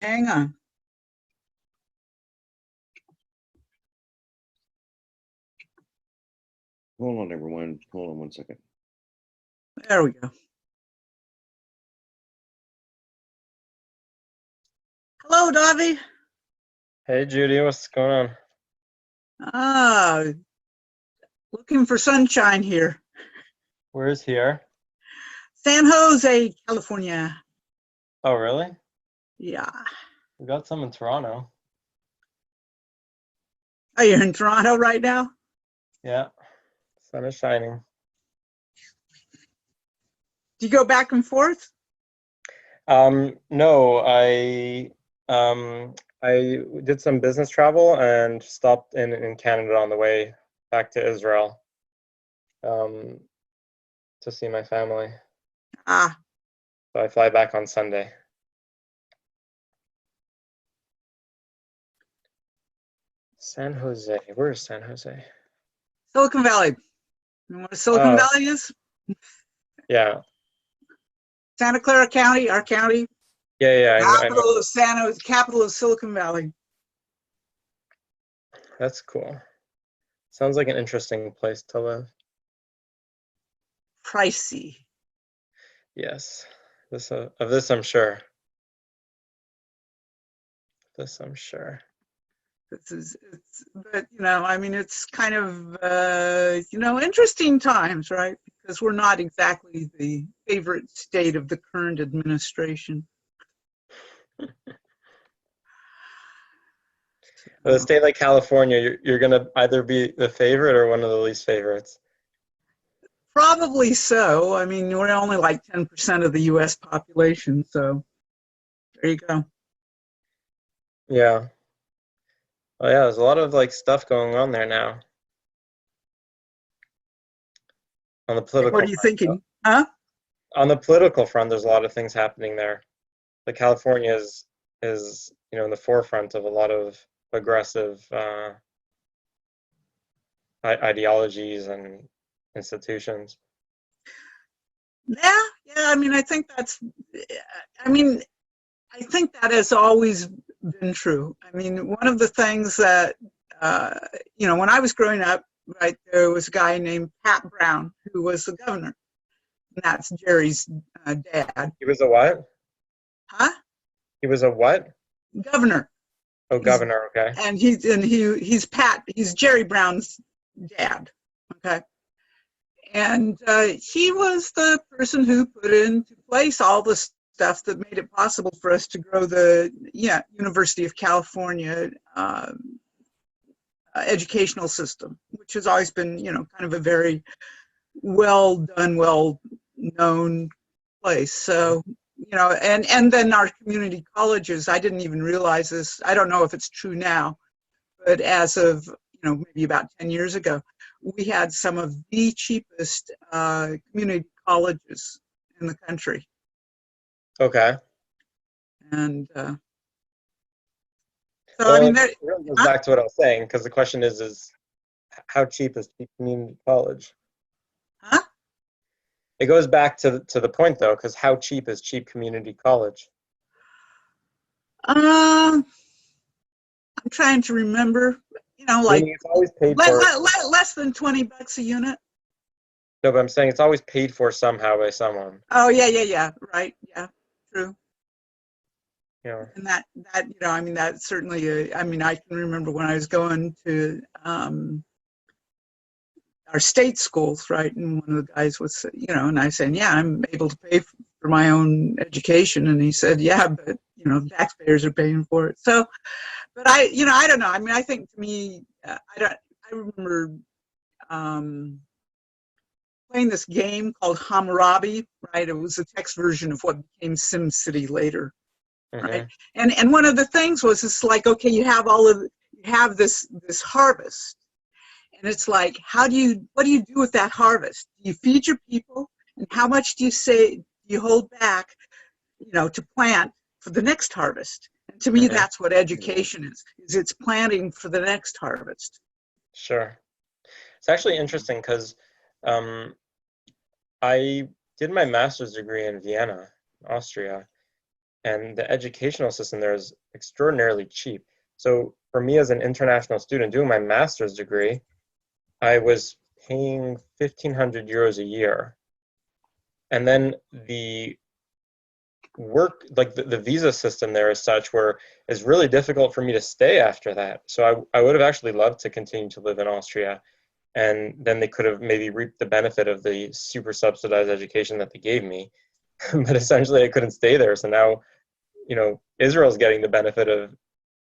Hang on. Hold on, everyone. Hold on one second. There we go. Hello, Davi. Hey, Judy, what's going on? Ah, looking for sunshine here. Where's here? San Jose, California. Oh, really? Yeah. We got some in Toronto. Oh, you're in Toronto right now? Yeah, sun is shining. Do you go back and forth? No, I did some business travel and stopped in Canada on the way back to Israel to see my family. Ah, So I fly back on Sunday. San Jose. Where is San Jose? Silicon Valley. You know what Silicon Oh. Valley is? Yeah. Santa Clara County, our county. Yeah, I know. Capital of San Jose, capital of Silicon Valley. That's cool. Sounds like an interesting place to live. Pricey. Yes. Of this I'm sure. This I'm sure. But I mean, it's kind of, interesting times, right? Because we're not exactly the favorite state of the current administration. With a state like California, you're gonna either be the favorite or one of the least favorites. Probably so. I mean, we're only like 10% of the US population, so there you go. Yeah. Oh yeah, there's a lot of like stuff going on there now. On the political What are you front, thinking? Huh? on the political front, there's a lot of things happening there. Like California is in the forefront of a lot of aggressive ideologies and institutions. Yeah. I mean, I think that has always been true. I mean, one of the things that, when I was growing up, right, there was a guy named Pat Brown who was the governor. And that's Jerry's dad. He was a what? Huh? He was a what? Governor. Oh, governor. Okay. And he's Jerry Brown's dad. Okay. And he was the person who put into place all the stuff that made it possible for us to grow the University of California educational system, which has always been, kind of a very well done, well known place. So, and then our community colleges, I didn't even realize this. I don't know if it's true now, but as of, maybe about 10 years ago, we had some of the cheapest community colleges in the country. Okay. And so, Well, I mean, it really goes back to what I was saying, because the question is how cheap is cheap community college? Huh? It goes back to the point, though, because how cheap is cheap community college? I'm trying to remember, like Meaning it's always paid for. less than $20 a unit. No, but I'm saying it's always paid for somehow by someone. Oh, yeah, right, yeah, true. Yeah. And that I mean, that certainly, I mean, I can remember when I was going to our state schools, right? And one of the guys was, and I said, yeah, I'm able to pay for my own education. And he said, yeah, but, taxpayers are paying for it. So, but I don't know. I mean, I think to me, I remember playing this game called Hammurabi, right? It was a text version of what became SimCity later. Right. And one of the things was, it's like, okay, you have this to and it's like, what do you do with that harvest? Do you feed your people? And how much do you hold back, to plant for the next harvest? And to me, that's what education is it's planting for the next harvest. Sure. It's actually interesting because I did my master's degree in Vienna, Austria. and the educational system there is extraordinarily cheap. So for me as an international student doing my master's degree, I was paying 1,500 euros a year. And then the work, like the visa system there is such where it's really difficult for me to stay after that. So I would have actually loved to continue to live in Austria. And then they could have maybe reaped the benefit of the super subsidized education that they gave me. But essentially I couldn't stay there. So now, Israel's getting the benefit of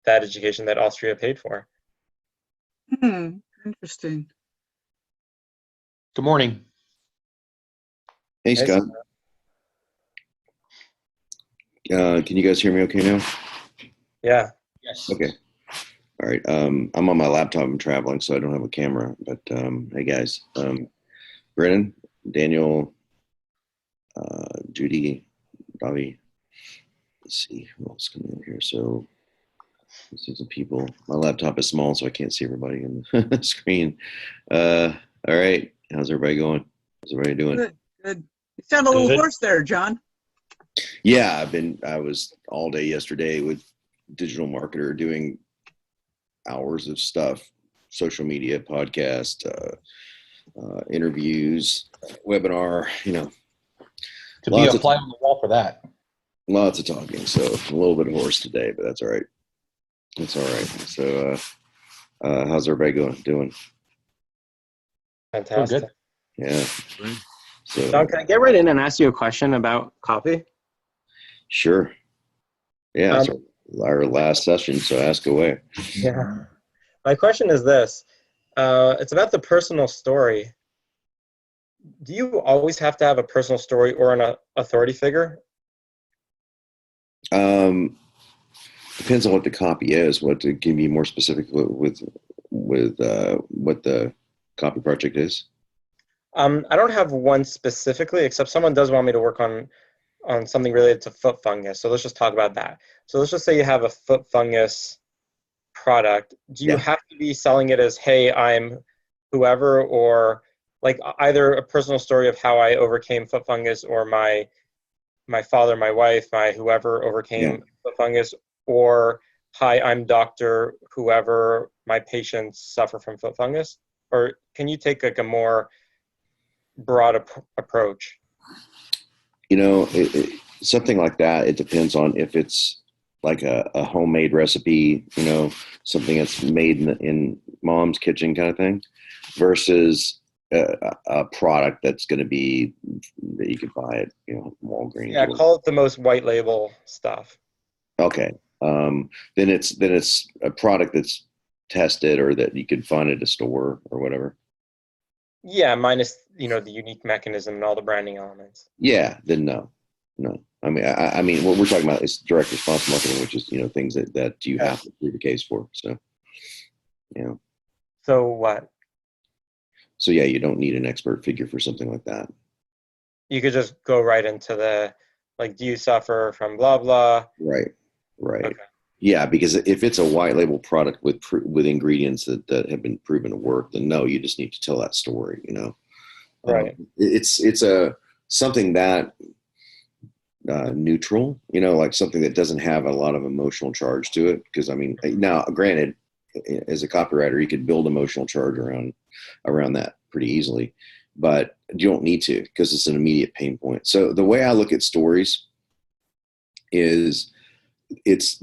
that education that Austria paid for. Interesting. Good morning. Hey, Scott. Can you guys hear me okay now? Yeah. Yes. Okay. All right. I'm on my laptop. I'm traveling, so I don't have a camera. But hey, guys. Brennan, Daniel, Judy, Bobby. Let's see who else coming in here. So let's see some people. My laptop is small, so I can't see everybody on the screen. All right. How's everybody going? How's everybody doing? Good, good. You sound a little hoarse there, John. Yeah, I was all day yesterday with digital marketer doing hours of stuff, social media, podcast, interviews, webinar, To be a fly on the wall for that. lots of talking. So a little bit hoarse today, but that's all right. That's all right. So how's everybody doing? Fantastic. Good. Yeah. So John, can I get right in and ask you a question about copy? sure. Yeah, it's our last session, so ask away. Yeah. My question is this. It's about the personal story. Do you always have to have a personal story or an authority figure? Depends on what the copy is. What to give you more specific with what the copy project is. I don't have one specifically, except someone does want me to work on something related to foot fungus. So let's just talk about that. So let's just say you have a foot fungus product. Do you have to be selling it as, hey, I'm whoever, or like either a personal story of how I overcame foot fungus, or my father, my wife, my whoever overcame foot fungus, or hi, I'm Dr. whoever, my patients suffer from foot fungus? Or can you take like a more broad approach? Something like that. It depends on if it's like a homemade recipe, something that's made in mom's kitchen kind of thing, versus a product that's going to be that you could buy at Walgreens. Yeah, call it the most white label stuff. Okay. Then it's a product that's tested or that you could find at a store or whatever. Yeah, minus the unique mechanism and all the branding elements. Yeah, then no. I mean, what we're talking about is direct response marketing, which is things that you have to prove the case for. So, So what? So yeah, you don't need an expert figure for something like that. You could just go right into the do you suffer from blah blah? Right. Okay. Yeah, because if it's a white label product with ingredients that have been proven to work, then no, you just need to tell that story. Right. It's something that neutral, like something that doesn't have a lot of emotional charge to it. Because I mean, now granted, as a copywriter, you could build emotional charge around that pretty easily, but you don't need to, because it's an immediate pain point. So the way I look at stories is it's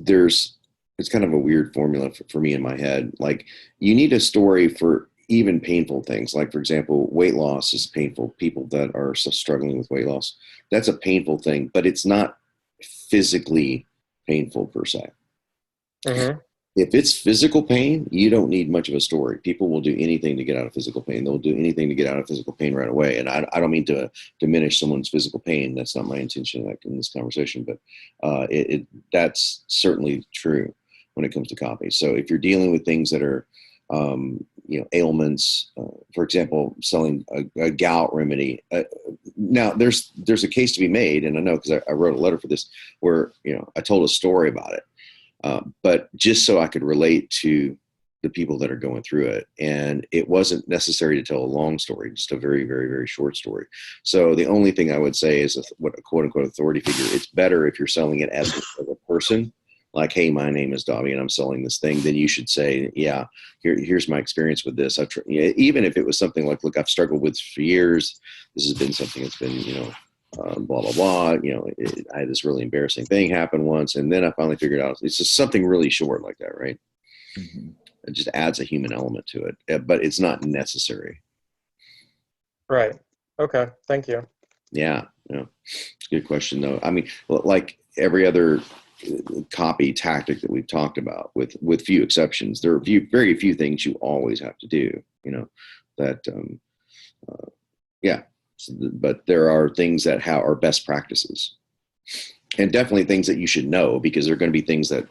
kind of a weird formula for me in my head. Like, you need a story for even painful things. Like, for example, weight loss is painful. People that are so struggling with weight loss, that's a painful thing, but it's not physically painful per se. Mm-hmm. If it's physical pain, you don't need much of a story. People will do anything to get out of physical pain. They'll do anything to get out of physical pain right away. And I don't mean to diminish someone's physical pain. That's not my intention in this conversation, but that's certainly true when it comes to copy. So if you're dealing with things that are, ailments, for example, selling a gout remedy. Now there's a case to be made, and I know because I wrote a letter for this where, I told a story about it. But just so I could relate to the people that are going through it. And it wasn't necessary to tell a long story, just a very, very, very short story. So the only thing I would say is what a quote unquote authority figure, it's better if you're selling it as a person, like, hey, my name is Dobby and I'm selling this thing, then you should say, yeah, here's my experience with this. Even if it was something like, look, I've struggled with for years. This has been something that's been, blah, blah, blah. I had this really embarrassing thing happen once. And then I finally figured out it's just something really short like that, right? Mm-hmm. It just adds a human element to it, but it's not necessary. Right. Okay. Thank you. Yeah. It's a good question though. I mean, like every other copy tactic that we've talked about, with few exceptions, there are very few things you always have to do, but there are things that are best practices, and definitely things that you should know, because there are going to be things that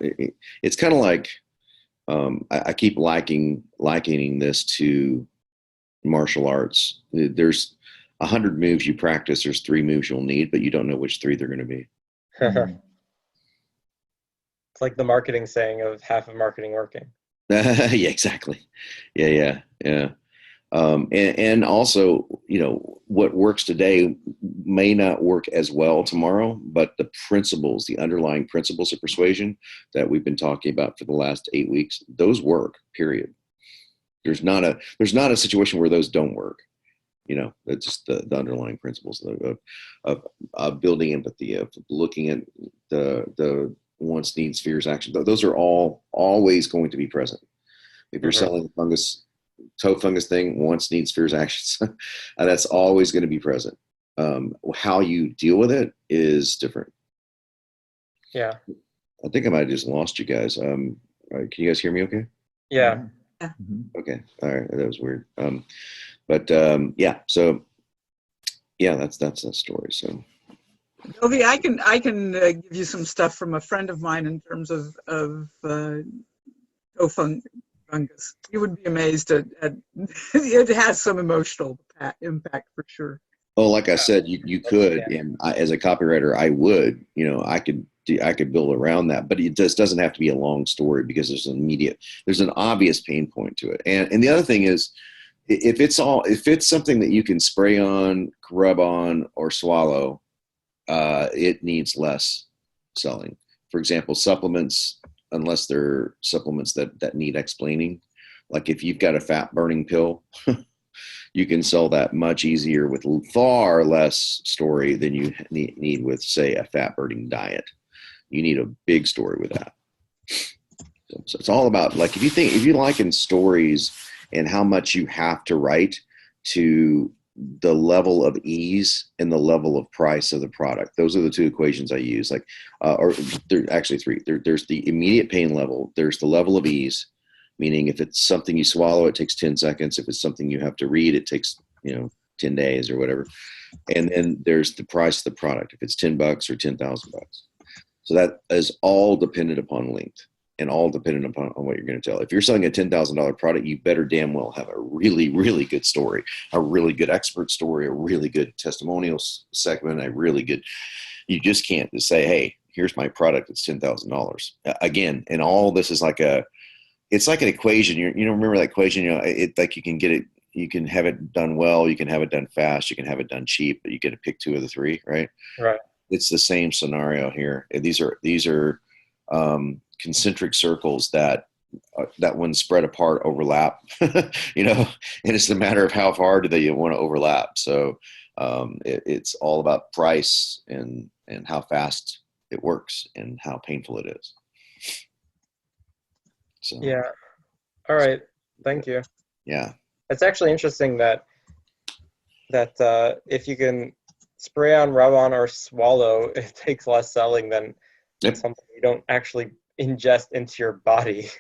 it's kind of like, I keep likening this to martial arts. There's 100 moves you practice. There's 3 moves you'll need, but you don't know which 3 they're going to be. It's like the marketing saying of half of marketing working. Yeah, exactly. Yeah. And also, what works today may not work as well tomorrow, but the underlying principles of persuasion that we've been talking about for the last 8 weeks, those work, period. There's not a situation where those don't work. That's just the underlying principles of building empathy, of looking at the wants, needs, fears, action. Those are all always going to be present. If you're selling toe fungus thing, wants, needs, fears, actions, that's always going to be present. How you deal with it is different. Yeah. I think I might have just lost you guys. Can you guys hear me okay? Yeah. Okay. All right. That was weird. So yeah, that's that story. So Ovi, I can give you some stuff from a friend of mine in terms of toe fungus. You would be amazed at it has some emotional impact for sure. Oh, like I said, you could, and as a copywriter, I would, I could build around that, but it just doesn't have to be a long story, because there's an obvious pain point to it. And the other thing is, if it's something that you can spray on, rub on, or swallow, it needs less selling. For example, supplements, unless they're supplements that need explaining, like if you've got a fat burning pill, you can sell that much easier with far less story than you need with, say, a fat burning diet. You need a big story with that. So it's all about, like, if you like in stories and how much you have to write to the level of ease and the level of price of the product. Those are the 2 equations I use. Or there are actually 3. There's the immediate pain level. There's the level of ease, meaning if it's something you swallow, it takes 10 seconds. If it's something you have to read, it takes 10 days or whatever. And then there's the price of the product. If it's $10 or $10,000. So that is all dependent upon length, and all dependent upon what you're going to tell. If you're selling a $10,000 product, you better damn well have a really, really good story, a really good expert story, a really good testimonial segment, you just can't just say, hey, here's my product, it's $10,000. Again, and all this is it's like an equation. You remember that equation, like you can get it, you can have it done well, you can have it done fast, you can have it done cheap, but you get to pick 2 of the 3, right? Right. It's the same scenario here. These are concentric circles that when spread apart overlap, and it's a matter of how far do they want to overlap. So it's all about price and how fast it works and how painful it is. So yeah. All right. Thank you. Yeah. It's actually interesting that if you can spray on, rub on, or swallow, it takes less selling than something you don't actually ingest into your body.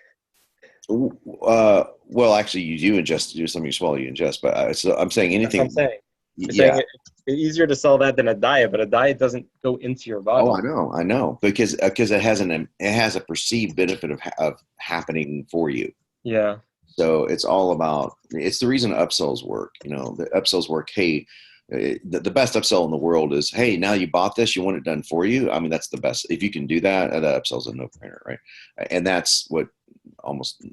Well, actually, you do ingest. Do something you swallow, you ingest. But so I'm saying anything. That's what I'm saying. You're saying it's easier to sell that than a diet, but a diet doesn't go into your body. Oh, I know, because it has a perceived benefit of happening for you. Yeah. So it's the reason upsells work. The upsells work. Hey, the best upsell in the world is, hey, now you bought this, you want it done for you. I mean, that's the best. If you can do that, that upsell's a no-brainer, right? And that's what almost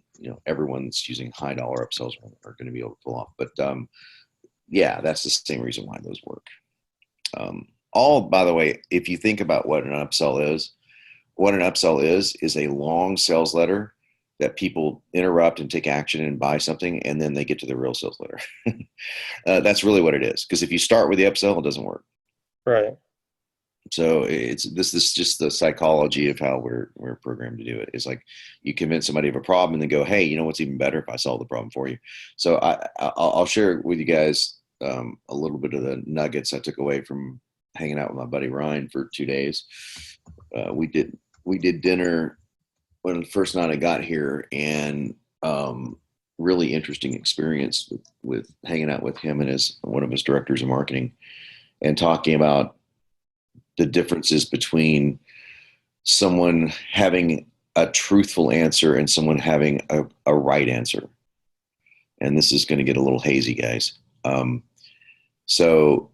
everyone that's using high dollar upsells are going to be able to pull off. But yeah, that's the same reason why those work. All, by the way, if you think about what an upsell is, is a long sales letter that people interrupt and take action and buy something, and then they get to the real sales letter. That's really what it is. Because if you start with the upsell, it doesn't work. Right. So this is just the psychology of how we're programmed to do it. It's like you convince somebody of a problem and then go, hey, you know what's even better if I solve the problem for you. So I'll share with you guys a little bit of the nuggets I took away from hanging out with my buddy Ryan for 2 days. We did dinner when the first night I got here, and really interesting experience with hanging out with him and one of his directors of marketing, and talking about the differences between someone having a truthful answer and someone having a right answer. And this is going to get a little hazy, guys. So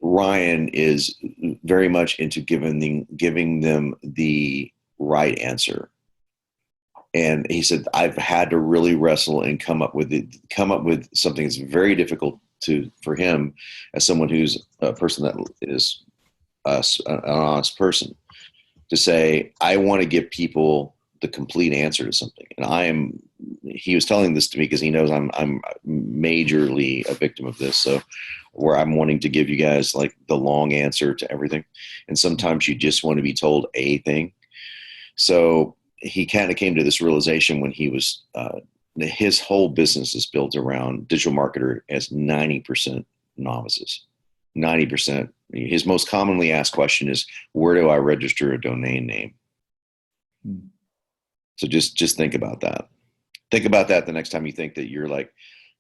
Ryan is very much into giving them the right answer. And he said, I've had to really wrestle and come up with something that's very difficult for him as someone who's a person that is an honest person, to say, I want to give people the complete answer to something. And he was telling this to me because he knows I'm majorly a victim of this. So where I'm wanting to give you guys like the long answer to everything. And sometimes you just want to be told a thing. So he kind of came to this realization when he was, his whole business is built around digital marketer as 90% novices. 90%. His most commonly asked question is, where do I register a domain name? So just think about that. Think about that the next time you think that you're like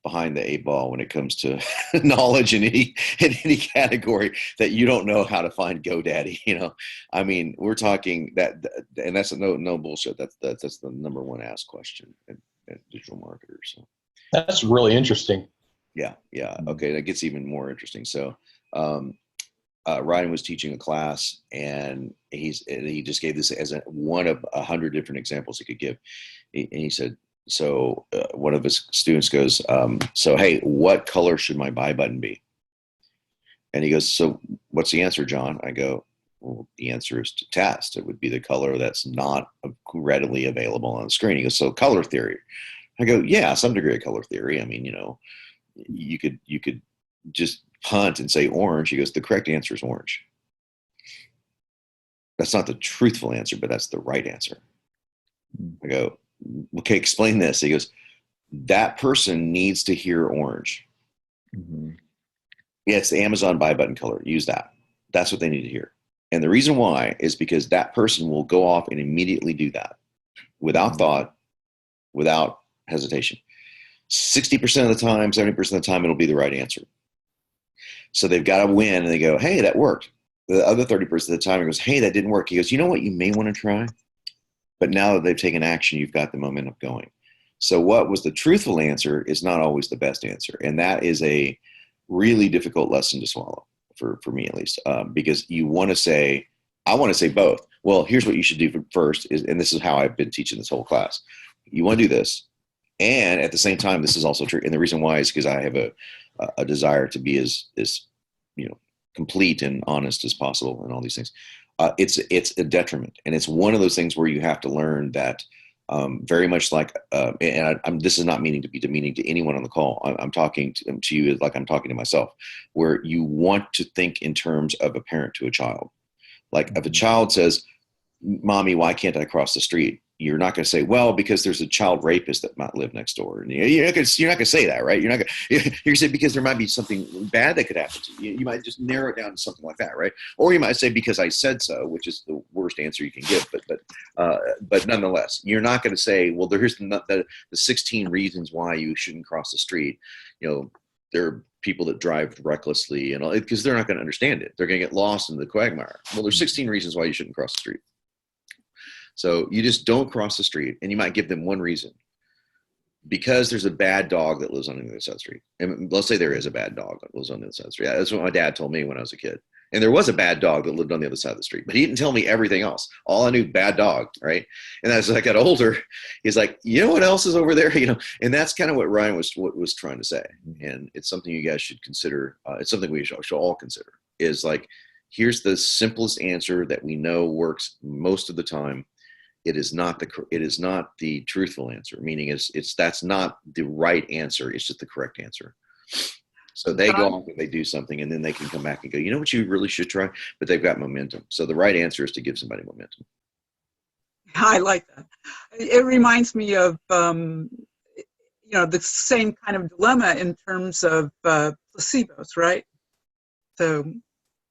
behind the 8 ball when it comes to knowledge in any category, that you don't know how to find GoDaddy. I mean, we're talking that, and that's no bullshit. That's the number one asked question at digital marketers. So. That's really interesting. Yeah. Okay, that gets even more interesting. So Ryan was teaching a class, and he just gave this as one of 100 different examples he could give. And he said, so one of his students goes, so, hey, what color should my buy button be? And he goes, so what's the answer, John? I go, well, the answer is to test. It would be the color that's not readily available on the screen. He goes, so color theory. I go, yeah, some degree of color theory. I mean, you could just punt and say orange. He goes, the correct answer is orange. That's not the truthful answer, but that's the right answer. I go, okay, explain this. He goes, that person needs to hear orange. Mm-hmm. Yeah, it's the Amazon buy button color. Use that. That's what they need to hear. And the reason why is because that person will go off and immediately do that without thought, without hesitation. 60% of the time, 70% of the time, it'll be the right answer. So they've got to win, and they go, hey, that worked. The other 30% of the time, it goes, hey, that didn't work. He goes, you know what you may want to try? But now that they've taken action, you've got the momentum going. So what was the truthful answer is not always the best answer. And that is a really difficult lesson to swallow, for me at least, because you want to say, I want to say both. Well, here's what you should do first, and this is how I've been teaching this whole class. You want to do this. And at the same time, this is also true. And the reason why is because I have a desire to be as complete and honest as possible and all these things. It's a detriment. And it's one of those things where you have to learn that very much like, this is not meaning to be demeaning to anyone on the call. I'm talking to you like I'm talking to myself, where you want to think in terms of a parent to a child. Like if a child says, Mommy, why can't I cross the street? You're not going to say, well, because there's a child rapist that might live next door. And you're not going to say that, right? You're going to say because there might be something bad that could happen to you. You might just narrow it down to something like that, right? Or you might say because I said so, which is the worst answer you can give. But nonetheless, you're not going to say, well, here's the 16 reasons why you shouldn't cross the street. There are people that drive recklessly and all, because they're not going to understand it. They're going to get lost in the quagmire. Well, there's 16 reasons why you shouldn't cross the street. So you just don't cross the street, and you might give them one reason. Because there's a bad dog that lives on the other side of the street. And let's say there is a bad dog that lives on the other side of the street. That's what my dad told me when I was a kid. And there was a bad dog that lived on the other side of the street, but he didn't tell me everything else. All I knew, bad dog, right? And as I got older, he's like, you know what else is over there? And that's kind of what Ryan was trying to say. And it's something you guys should consider. It's something we should all consider, is like, here's the simplest answer that we know works most of the time. It is not the truthful answer, meaning that's not the right answer. It's just the correct answer. So they go off and they do something, and then they can come back and go, you know what you really should try? But they've got momentum. So the right answer is to give somebody momentum. I like that. It reminds me of, the same kind of dilemma in terms of placebos, right? So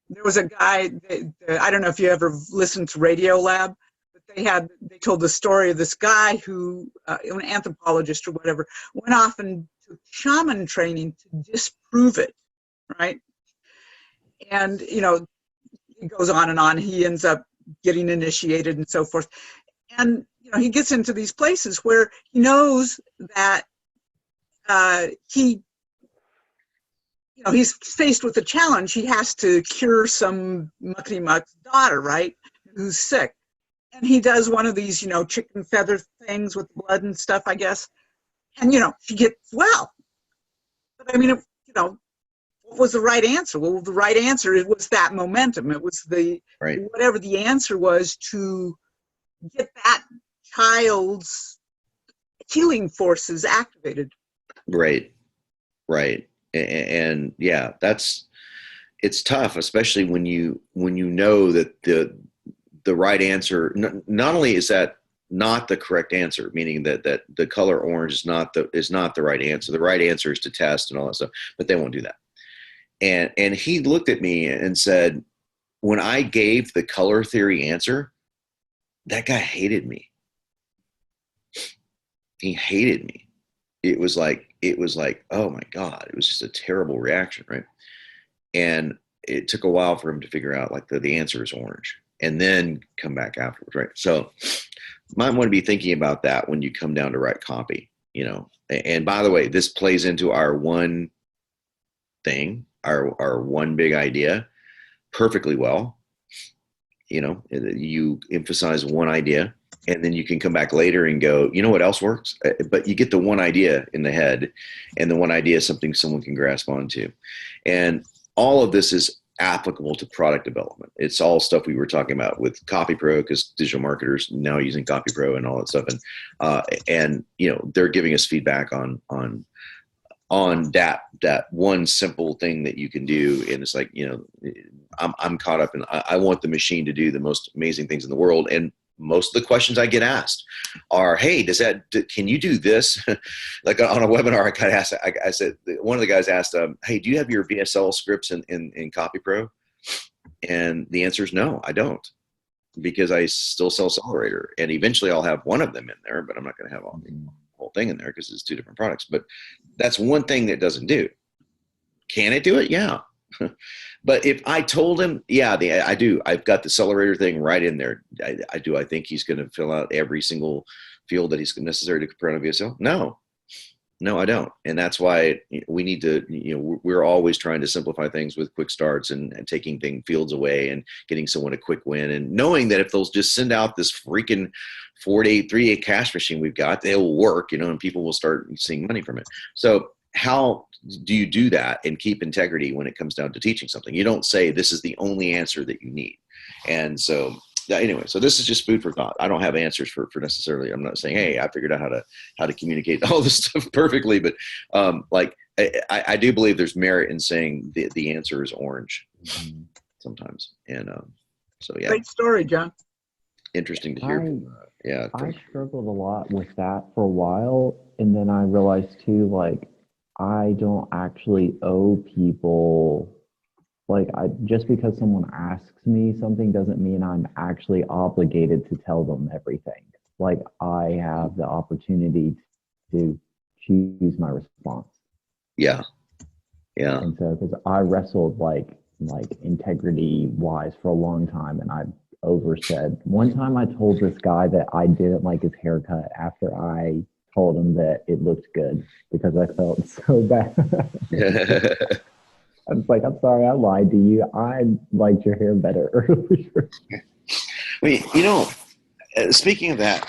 there was a guy, I don't know if you ever listened to Radio Lab, but they told the story of this guy who, an anthropologist or whatever, went off and took shaman training to disprove it, right? And, it goes on and on. He ends up getting initiated and so forth. And, he gets into these places where he knows that he's faced with a challenge. He has to cure some muckety muck's daughter, right, who's sick. And he does one of these, chicken feather things with blood and stuff, I guess. And, she gets well. But I mean, what was the right answer? Well, the right answer, it was that momentum. It was whatever the answer was to get that child's healing forces activated. Right. And yeah, it's tough, especially when you know that the right answer, not only is that not the correct answer, meaning that the color orange is not the right answer. The right answer is to test and all that stuff, but they won't do that. And he looked at me and said, when I gave the color theory answer, that guy hated me. He hated me. It was like, oh my God, it was just a terrible reaction, right? And it took a while for him to figure out like the answer is orange, and then come back afterwards, right? So might want to be thinking about that when you come down to write copy, And by the way, this plays into our one thing, our one big idea perfectly well. You emphasize one idea, and then you can come back later and go, you know what else works? But you get the one idea in the head, and the one idea is something someone can grasp onto. And all of this is applicable to product development. It's all stuff we were talking about with CopyPro, because digital marketers now using CopyPro and all that stuff. And they're giving us feedback on that one simple thing that you can do. And it's like, I'm caught up in, I want the machine to do the most amazing things in the world. And most of the questions I get asked are, hey, can you do this? Like on a webinar, I got asked, I said, one of the guys asked, hey, do you have your VSL scripts in CopyPro? And the answer is no, I don't, because I still sell Accelerator, and eventually I'll have one of them in there, but I'm not going to have the whole thing in there because it's two different products. But that's one thing that doesn't do. Can it do it? Yeah. But if I told him, yeah, I do. I've got the Accelerator thing right in there. I do. I think he's going to fill out every single field that he's necessary to print a VSL. No, I don't. And that's why we need to, we're always trying to simplify things with quick starts and taking fields away and getting someone a quick win, and knowing that if they'll just send out this freaking 3-day cash machine we've got, they'll work, and people will start seeing money from it. So how do you do that and keep integrity when it comes down to teaching something? You don't say this is the only answer that you need. And so anyway, so this is just food for thought. I don't have answers for necessarily. I'm not saying, hey, I figured out how to communicate all this stuff perfectly, but I do believe there's merit in saying the answer is orange sometimes. And so yeah. Great story, John. Interesting to hear. I struggled a lot with that for a while, and then I realized too, like, I don't actually owe people, just because someone asks me something doesn't mean I'm actually obligated to tell them everything. Like, I have the opportunity to choose my response. Yeah. And so, because I wrestled like integrity wise for a long time, and I oversaid. One time I told this guy that I didn't like his haircut after I told him that it looked good, because I felt so bad. I'm like, I'm sorry, I lied to you. I liked your hair better earlier. Speaking of that,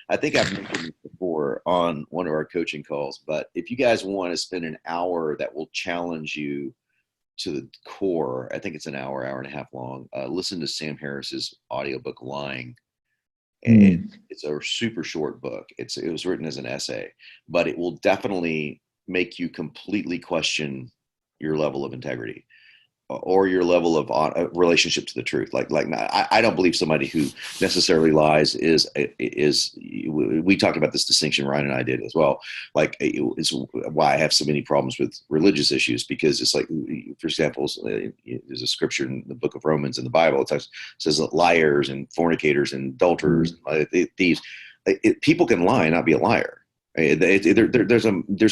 I think I've mentioned this before on one of our coaching calls, but if you guys want to spend an hour that will challenge you to the core, I think it's an hour and a half long, listen to Sam Harris's audiobook, Lying. It's a super short book. It was written as an essay, but it will definitely make you completely question your level of integrity or your level of relationship to the truth. I don't believe somebody who necessarily lies is, we talked about this distinction, Ryan and I did as well. Like, it's why I have so many problems with religious issues, because it's like, for example, there's a scripture in the book of Romans in the Bible. It says that liars and fornicators and adulterers, thieves, people can lie and not be a liar. There's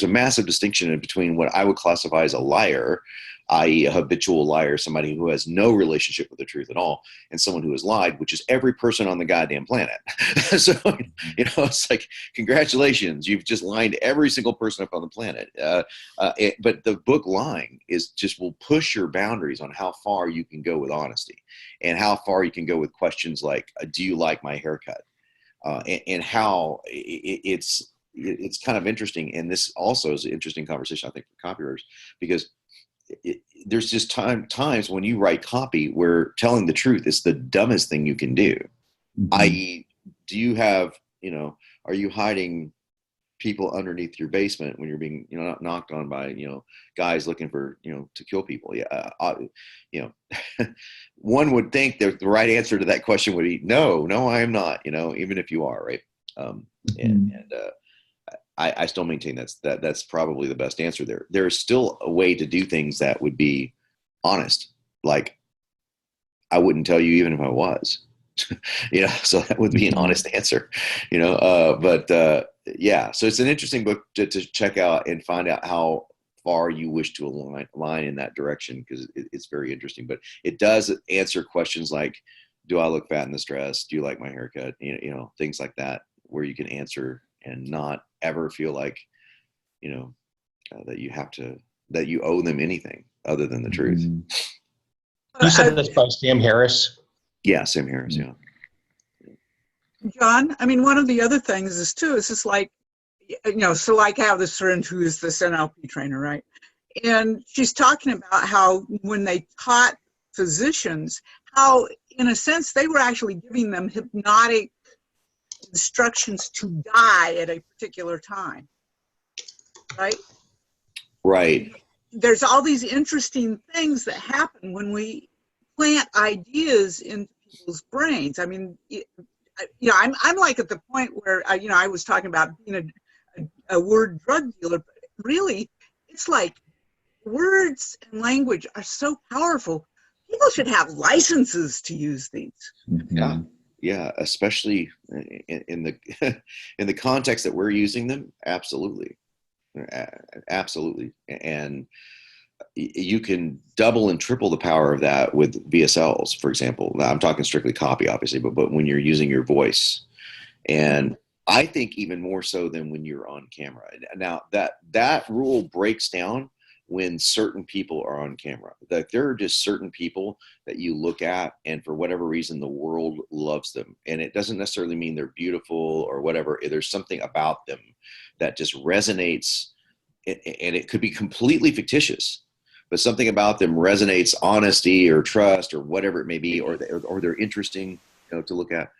a massive distinction between what I would classify as a liar, i.e. a habitual liar, somebody who has no relationship with the truth at all, and someone who has lied, which is every person on the goddamn planet. So, it's like, congratulations, you've just lied to every single person up on the planet. But the book Lying will push your boundaries on how far you can go with honesty, and how far you can go with questions like, do you like my haircut? And how it's kind of interesting. And this also is an interesting conversation, I think, for copywriters, because there's just times when you write copy where telling the truth is the dumbest thing you can do. I.e., do you have, are you hiding people underneath your basement when you're being, knocked on by, guys looking for, to kill people? Yeah. One would think that the right answer to that question would be no, I am not, even if you are, right. I still maintain that's probably the best answer there. There is still a way to do things that would be honest. Like, I wouldn't tell you even if I was, so that would be an honest answer, yeah. So it's an interesting book to check out and find out how far you wish to align in that direction, because it's very interesting. But it does answer questions like, do I look fat in this dress? Do you like my haircut? Things like that, where you can answer and not ever feel like, that you owe them anything other than the truth. You said that's by Sam Harris? Yeah, Sam Harris, yeah. John, I mean, one of the other things is too, is just like, so like I have this friend who is this NLP trainer, right? And she's talking about how when they taught physicians, how in a sense they were actually giving them hypnotic instructions to die at a particular time, right? Right. There's all these interesting things that happen when we plant ideas into people's brains. I mean, I'm like at the point where I was talking about being a word drug dealer, but really, it's like words and language are so powerful. People should have licenses to use these. Yeah, especially in the in the context that we're using them. Absolutely. And you can double and triple the power of that with VSLs, for example. Now, I'm talking strictly copy, obviously, but when you're using your voice, and I think even more so than when you're on camera. Now, that rule breaks down when certain people are on camera. Like, there are just certain people that you look at, and for whatever reason, the world loves them. And it doesn't necessarily mean they're beautiful or whatever. There's something about them that just resonates, and it could be completely fictitious, but something about them resonates, honesty or trust or whatever it may be, or they're interesting, to look at.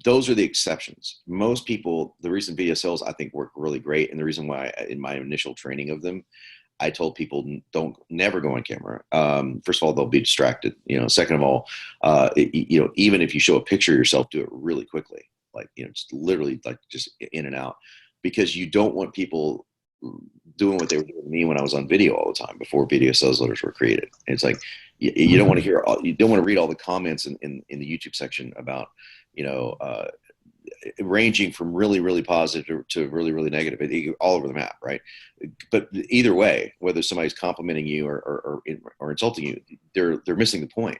Those are the exceptions. Most people, the reason VSLs I think work really great, and the reason why in my initial training of them, I told people never go on camera. First of all, they'll be distracted. Second of all, even if you show a picture of yourself, do it really quickly, like just literally like just in and out, because you don't want people doing what they were doing to me when I was on video all the time before video sales letters were created. And it's like you don't want to hear, you don't want to read all the comments in the YouTube section about ranging from really, really positive to really, really negative, all over the map, right? But either way, whether somebody's complimenting you or insulting you, they're missing the point.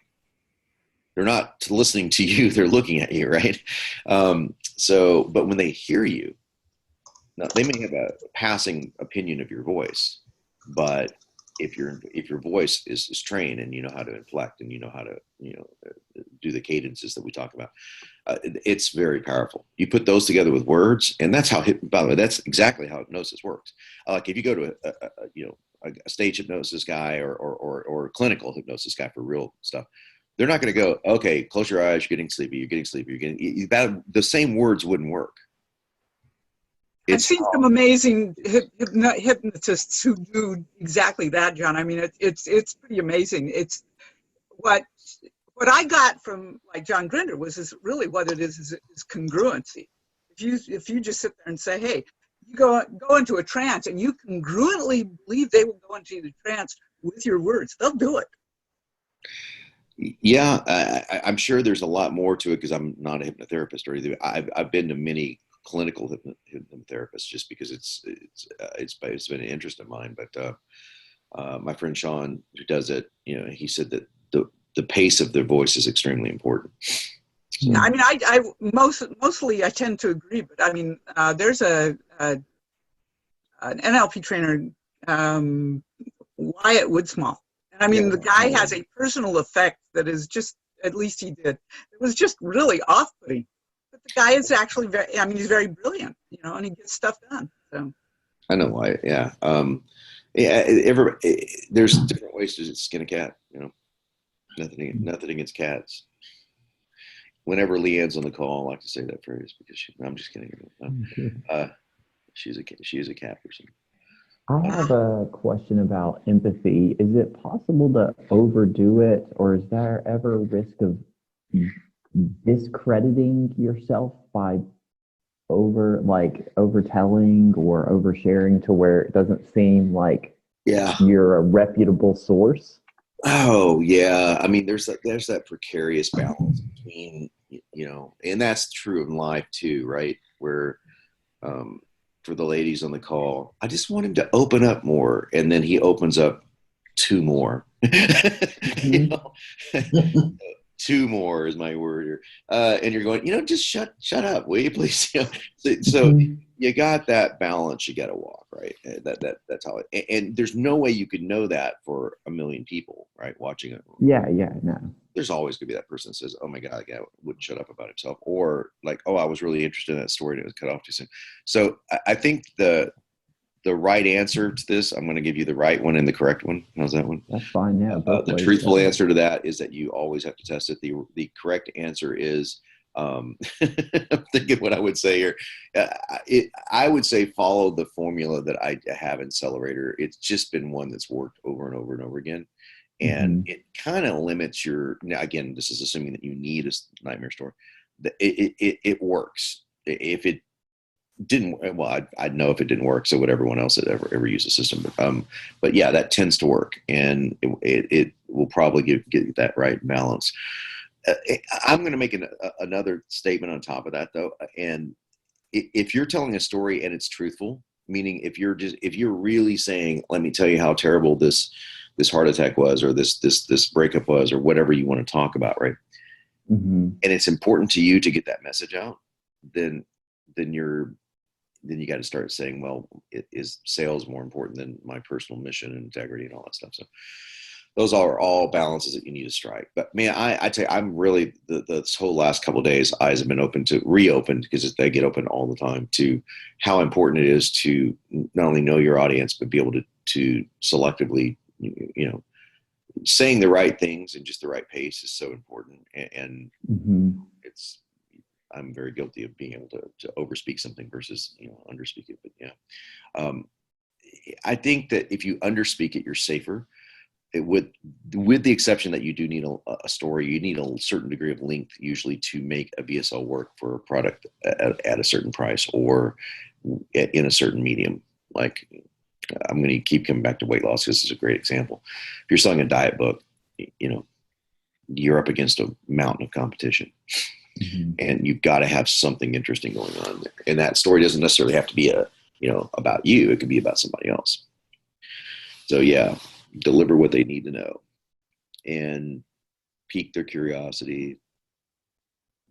They're not listening to you; they're looking at you, right? But when they hear you, now, they may have a passing opinion of your voice, but if your voice is trained and you know how to inflect and you know how to do the cadences that we talk about, it's very powerful. You put those together with words, and that's how. By the way, that's exactly how hypnosis works. Like if you go to a stage hypnosis guy or a clinical hypnosis guy for real stuff, they're not going to go, okay, close your eyes, you're getting sleepy, you're getting that. The same words wouldn't work. I've seen some amazing hypnotists who do exactly that, John. I mean, it's pretty amazing. It's what I got from like John Grinder is really what it is congruency. If you just sit there and say, hey, you go into a trance and you congruently believe they will go into the trance with your words, they'll do it. Yeah, I'm sure there's a lot more to it because I'm not a hypnotherapist or anything. I've been to many clinical hypnotherapists just because it's been an interest of mine. But my friend Sean, who does it, he said that the pace of their voice is extremely important. Yeah, I mean, I mostly I tend to agree, but I mean, there's an NLP trainer, Wyatt Woodsmall. And I mean, the guy has a personal effect that is just, at least he did. It was just really off-putting. But the guy is actually he's very brilliant, and he gets stuff done. So I know why. Yeah. There's different ways to skin a cat, nothing against cats. Whenever Leanne's on the call, I like to say that phrase because I'm just kidding. She is a cat person. I have a question about empathy. Is it possible to overdo it, or is there ever a risk of discrediting yourself by overtelling or oversharing to where it doesn't seem like you're a reputable source? Oh yeah, I mean, there's that precarious balance between and that's true in life too, right? Where for the ladies on the call, I just want him to open up more, and then he opens up two more. Two more is my word here, and you're going, just shut up, will you please? So you got that balance you got to walk, right? That's how it. And there's no way you could know that for a million people, right? Watching it. Yeah, no. There's always gonna be that person that says, "Oh my God, the guy wouldn't shut up about himself," or like, "Oh, I was really interested in that story and it was cut off too soon." So I think the right answer to this, I'm going to give you the right one and the correct one. How's that one? That's fine. Yeah. The truthful answer to that is that you always have to test it. The correct answer is, I'm thinking what I would say here. I would say follow the formula that I have in Accelerator. It's just been one that's worked over and over and over again. And it kind of limits now again, this is assuming that you need a nightmare story. It works. If it didn't, well, I'd know if it didn't work. So would everyone else that ever use the system. But yeah, that tends to work, and it will probably get that right balance. I'm going to make another statement on top of that though. And if you're telling a story and it's truthful, meaning if you're really saying, let me tell you how terrible this heart attack was, or this breakup was, or whatever you want to talk about, right? And it's important to you to get that message out, then you got to start saying, well, is sales more important than my personal mission and integrity and all that stuff? So those are all balances that you need to strike. But man, I tell you, I'm really this whole last couple of days, eyes have been reopened because they get open all the time, to how important it is to not only know your audience, but be able to selectively, saying the right things and just the right pace is so important. And I'm very guilty of being able to overspeak something versus, underspeak it. But yeah, I think that if you underspeak it, you're safer. With the exception that you do need a story, you need a certain degree of length usually to make a VSL work for a product at a certain price or in a certain medium. Like, I'm going to keep coming back to weight loss because it's a great example. If you're selling a diet book, you're up against a mountain of competition. And you've got to have something interesting going on there. And that story doesn't necessarily have to be about you. It could be about somebody else. So yeah, deliver what they need to know and pique their curiosity.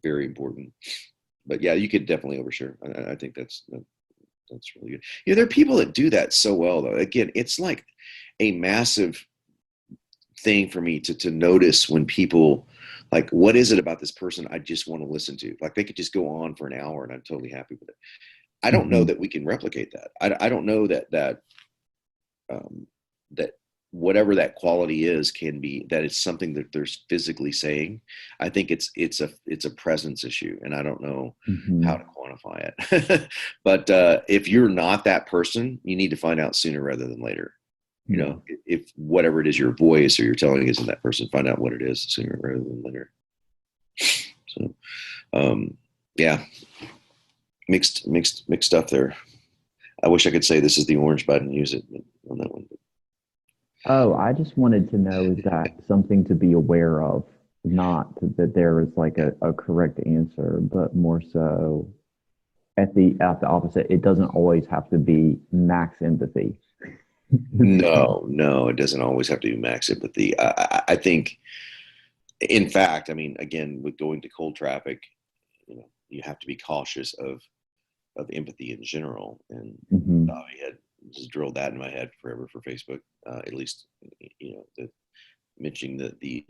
Very important. But yeah, you could definitely overshare. I think that's That's really good. You know, there are people that do that so well, though. Again, it's like a massive thing for me to notice when people, like, what is it about this person I just want to listen to? Like, they could just go on for an hour and I'm totally happy with it. I don't know that we can replicate that. I don't know that whatever that quality is can be, that it's something that they're physically saying. I think it's a presence issue, and I don't know how to quantify it. But if you're not that person, you need to find out sooner rather than later. You know, if whatever it is, your voice or you're telling isn't that person, find out what it is sooner rather than later. So, yeah, mixed stuff there. I wish I could say this is the orange button, use it on that one. Oh, I just wanted to know, is that something to be aware of? Not that there is like a correct answer, but more so at the opposite. It doesn't always have to be max empathy. No, it doesn't always have to be max empathy. I think, in fact, I mean, again, with going to cold traffic, you know, you have to be cautious of empathy in general. And Bobby had just drilled that in my head forever for Facebook. At least, you know, mentioning the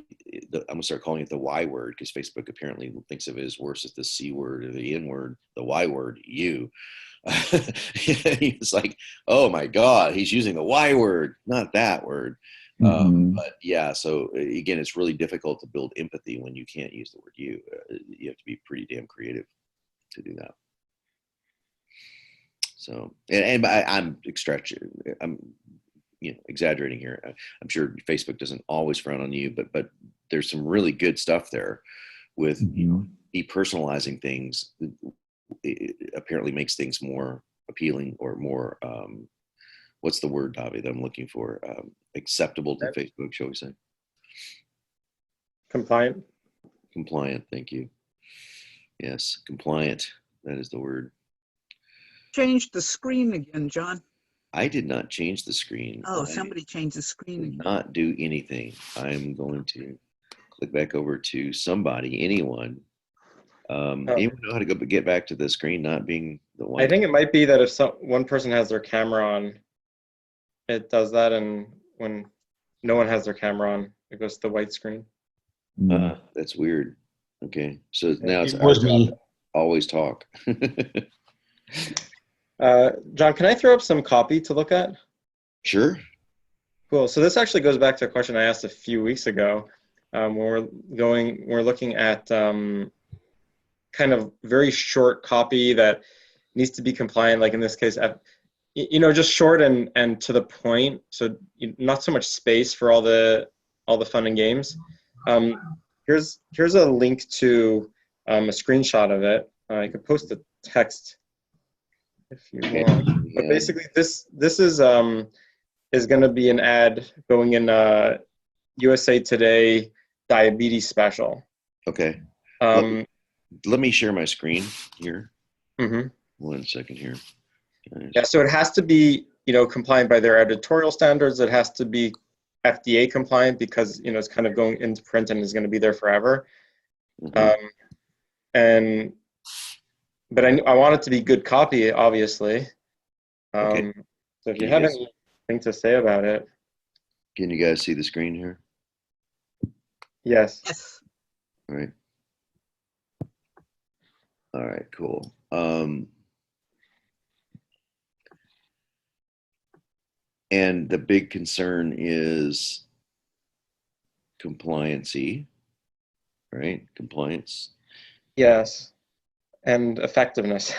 I'm gonna start calling it the Y word, because Facebook apparently thinks of it as worse as the C word or the N word. The Y word, you. It's like, oh my God, he's using the Y word, not that word. But yeah, so again, it's really difficult to build empathy when you can't use the word you. You have to be pretty damn creative to do that. So, and I'm exaggerating here. I'm sure Facebook doesn't always frown on you, but there's some really good stuff there with depersonalizing things. It apparently makes things more appealing, or more, what's the word, Davi, that I'm looking for? Acceptable to Facebook, shall we say? Compliant. Compliant, thank you. Yes, compliant, that is the word. Change the screen again, John. I did not change the screen. Oh, somebody changed the screen Did again. not do anything. I'm going to click back over to somebody, anyone. Anyone know how to get back to the screen not being the one? I think it might be that if one person has their camera on, it does that, and when no one has their camera on, it goes to the white screen. That's weird. Okay, so now it's It our was job me. to always talk. John, can I throw up some copy to look at? Sure. Cool. So this actually goes back to a question I asked a few weeks ago, when we're looking at kind of very short copy that needs to be compliant. Like in this case, just short and to the point. So not so much space for all the fun and games. Here's a link to a screenshot of it. I could post the text if you want. But basically, this is going to be an ad going in USA Today diabetes special. Okay. Let me share my screen here. 1 second here. Yeah, so it has to be, compliant by their editorial standards. It has to be FDA compliant, because it's kind of going into print and is going to be there forever. But I want it to be good copy, obviously. Okay. So if you have anything to say about it. Can you guys see the screen here? Yes. Yes. All right. All right, cool. And the big concern is compliancy, right? Compliance. Yes. And effectiveness.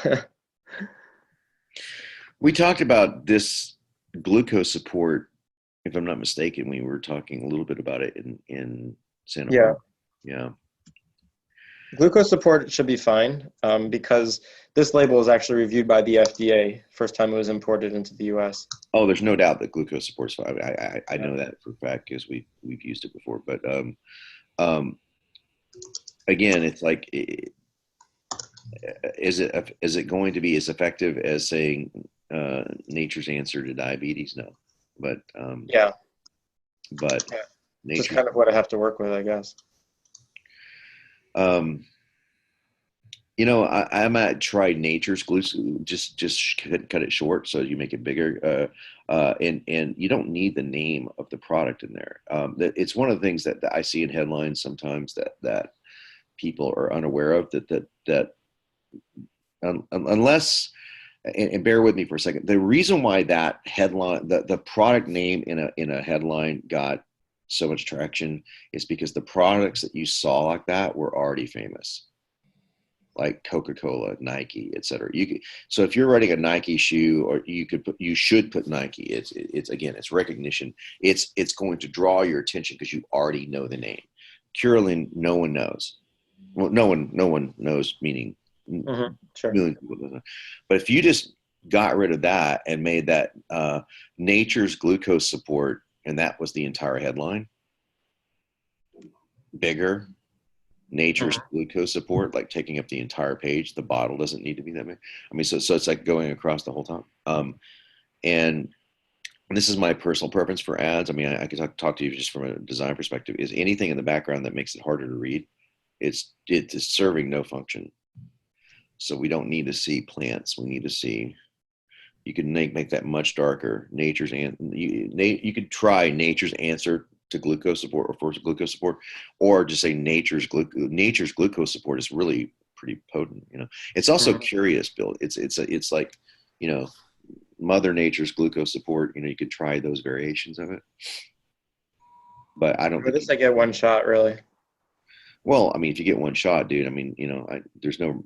We talked about this glucose support, if I'm not mistaken. We were talking a little bit about it in Santa Barbara. Yeah. Glucose support should be fine, because this label was actually reviewed by the FDA first time it was imported into the U.S. Oh, there's no doubt that glucose support's fine. I know that for a fact, because we've used it before. But again, it's like, is it going to be as effective as saying nature's answer to diabetes? No, but Just kind of what I have to work with, I guess. I'm at try nature's glue. Just cut it short so you make it bigger. And you don't need the name of the product in there. It's one of the things that I see in headlines sometimes that people are unaware of. Unless, and bear with me for a second. The reason why that headline, the product name in a headline got so much traction is because the products that you saw like that were already famous, like Coca-Cola, Nike, etc. So if you're writing a Nike shoe, or you should put Nike. It's again, it's recognition. It's going to draw your attention because you already know the name. Curlin, no one knows. Well, no one knows, meaning Sure. million people don't know. But if you just got rid of that and made that nature's glucose support, and that was the entire headline, bigger. Nature's glucose support, like taking up the entire page. The bottle doesn't need to be that big. I mean, so it's like going across the whole top. And this is my personal preference for ads. I mean, I could talk to you just from a design perspective. Is anything in the background that makes it harder to read? It's serving no function. So we don't need to see plants. We need to see. You can make that much darker. You could try nature's answer to glucose support, or forced glucose support, or just say nature's glucose support is really pretty potent. It's also curious, Bill. It's like, Mother Nature's glucose support. You could try those variations of it, but I don't. For this, I get one shot, really. Well, I mean, if you get one shot, dude, I mean, there's no.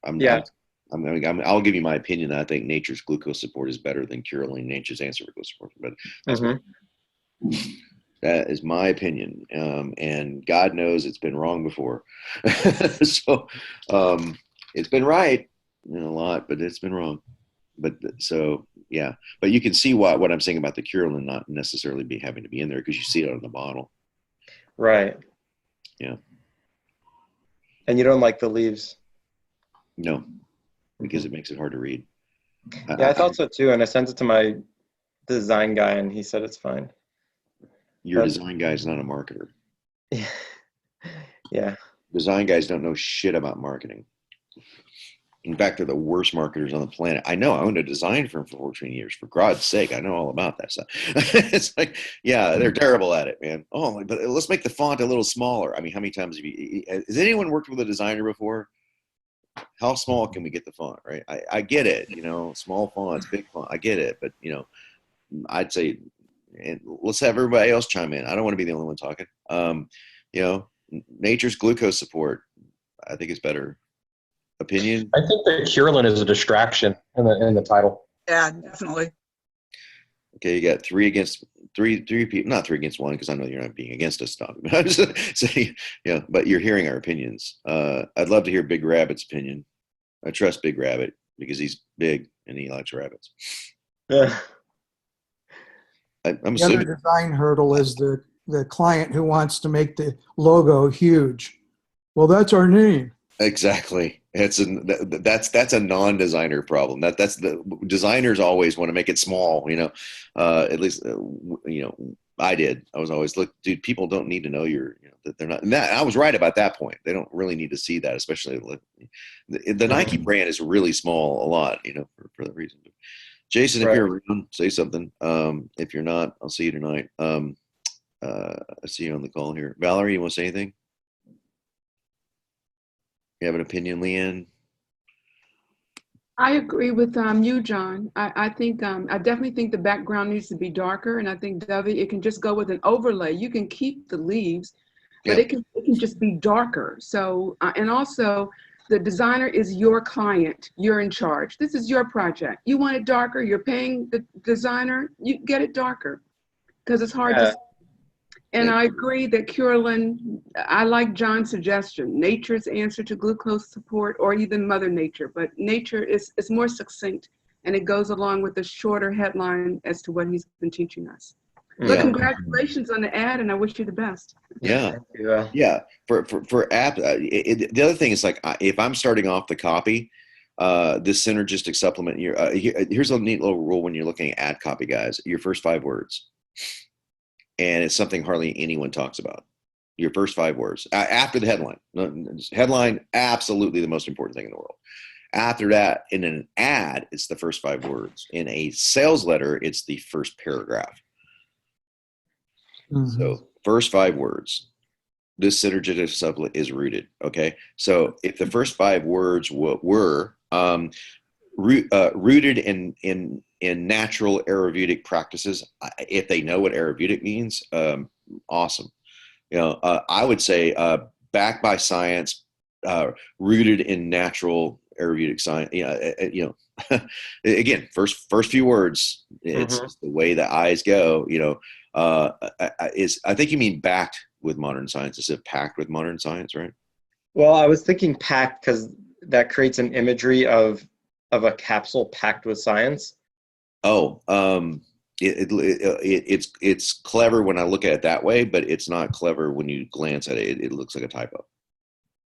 I'll give you my opinion. I think nature's glucose support is better than Curling nature's answer for glucose support, but that's that is my opinion. And God knows it's been wrong before. So it's been right a lot, but it's been wrong. But so, yeah, but you can see what I'm saying about the Curlin not necessarily having to be in there, because you see it on the bottle. Right. Yeah. And you don't like the leaves? No, because it makes it hard to read. Yeah, I thought so too. And I sent it to my design guy and he said it's fine. Your design guy is not a marketer. Yeah. Design guys don't know shit about marketing. In fact, they're the worst marketers on the planet. I know. I owned a design firm for 14 years. For God's sake, I know all about that stuff. It's like, yeah, they're terrible at it, man. Oh, but let's make the font a little smaller. I mean, how many times has anyone worked with a designer before? How small can we get the font, right? I get it, small fonts, big font. I get it, but I'd say, and let's have everybody else chime in. I don't want to be the only one talking. Nature's glucose support, I think, is better. Opinion? I think that Curlin is a distraction in the title. Yeah, definitely. Okay, you got three people, not 3 against 1, because I know you're not being against us, Tom. I'm just saying, but you're hearing our opinions. I'd love to hear Big Rabbit's opinion. I trust Big Rabbit because he's big and he likes rabbits. Yeah. I'm The other assuming. design hurdle is the client who wants to make the logo huge. Well, that's our name. Exactly. That's a non-designer problem. That's the designers always want to make it small. At least I did. I was always, look, dude, people don't need to know that they're not. And I was right about that point. They don't really need to see that, especially the Nike brand is really small a lot. For the reason. Jason, if you're around, say something. If you're not, I'll see you tonight. I see you on the call here. Valerie, you want to say anything? You have an opinion, Leanne? I agree with you, John. I think I definitely think the background needs to be darker, and I think, Dovey, it can just go with an overlay. You can keep the leaves, but it can just be darker. So and also, the designer is your client. You're in charge. This is your project. You want it darker. You're paying the designer. You get it darker because it's hard to. And I agree that Curlin, I like John's suggestion, nature's answer to glucose support, or even Mother Nature, but nature is more succinct and it goes along with the shorter headline as to what he's been teaching us. But congratulations on the ad, and I wish you the best. Yeah. Yeah. For app, the other thing is, like, if I'm starting off the copy, this synergistic supplement, here's a neat little rule when you're looking at ad copy, guys. Your first 5 words. And it's something hardly anyone talks about. Your first 5 words after the headline. Headline, absolutely the most important thing in the world. After that, in an ad, it's the first 5 words. In a sales letter, it's the first paragraph. So first 5 words. This synergistic supplement is rooted. Okay. So if the first 5 words were rooted in natural Ayurvedic practices, if they know what Ayurvedic means, awesome. I would say backed by science, rooted in natural Ayurvedic science. Again, first few words. It's the way the eyes go. I think you mean backed with modern science instead of packed with modern science, right? Well, I was thinking packed because that creates an imagery of a capsule packed with science. Oh, it's clever when I look at it that way, but it's not clever when you glance at it. It looks like a typo.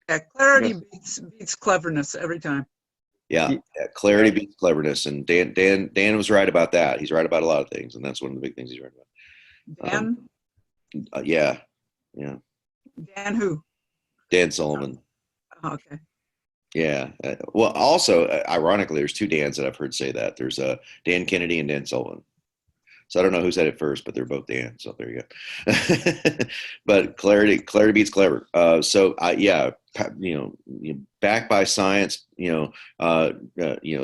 Yeah, clarity beats cleverness every time. Yeah, clarity beats cleverness, and Dan was right about that. He's right about a lot of things, and that's one of the big things he's right about. Dan? Yeah. Dan who? Dan Sullivan. Oh, okay. Yeah. Well, also, ironically, there's 2 Dans that I've heard say that. There's Dan Kennedy and Dan Sullivan. So I don't know who said it first, but they're both Dan. So there you go. But clarity beats clever. Backed by science,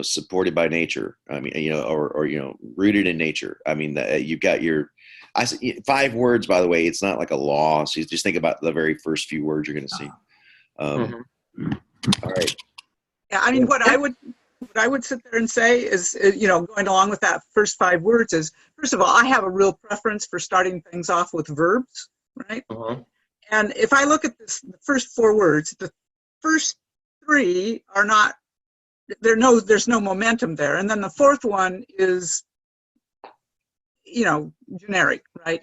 supported by nature. I mean, or rooted in nature. I mean, you've got your. 5 words, by the way. It's not like a law. So you just think about the very first few words you're going to see. All right. Yeah, I mean, what I would sit there and say is, going along with that first 5 words is, first of all, I have a real preference for starting things off with verbs, right? And if I look at the first 4 words, the first 3 are not, there's no momentum there. And then the 4th one is, generic, right?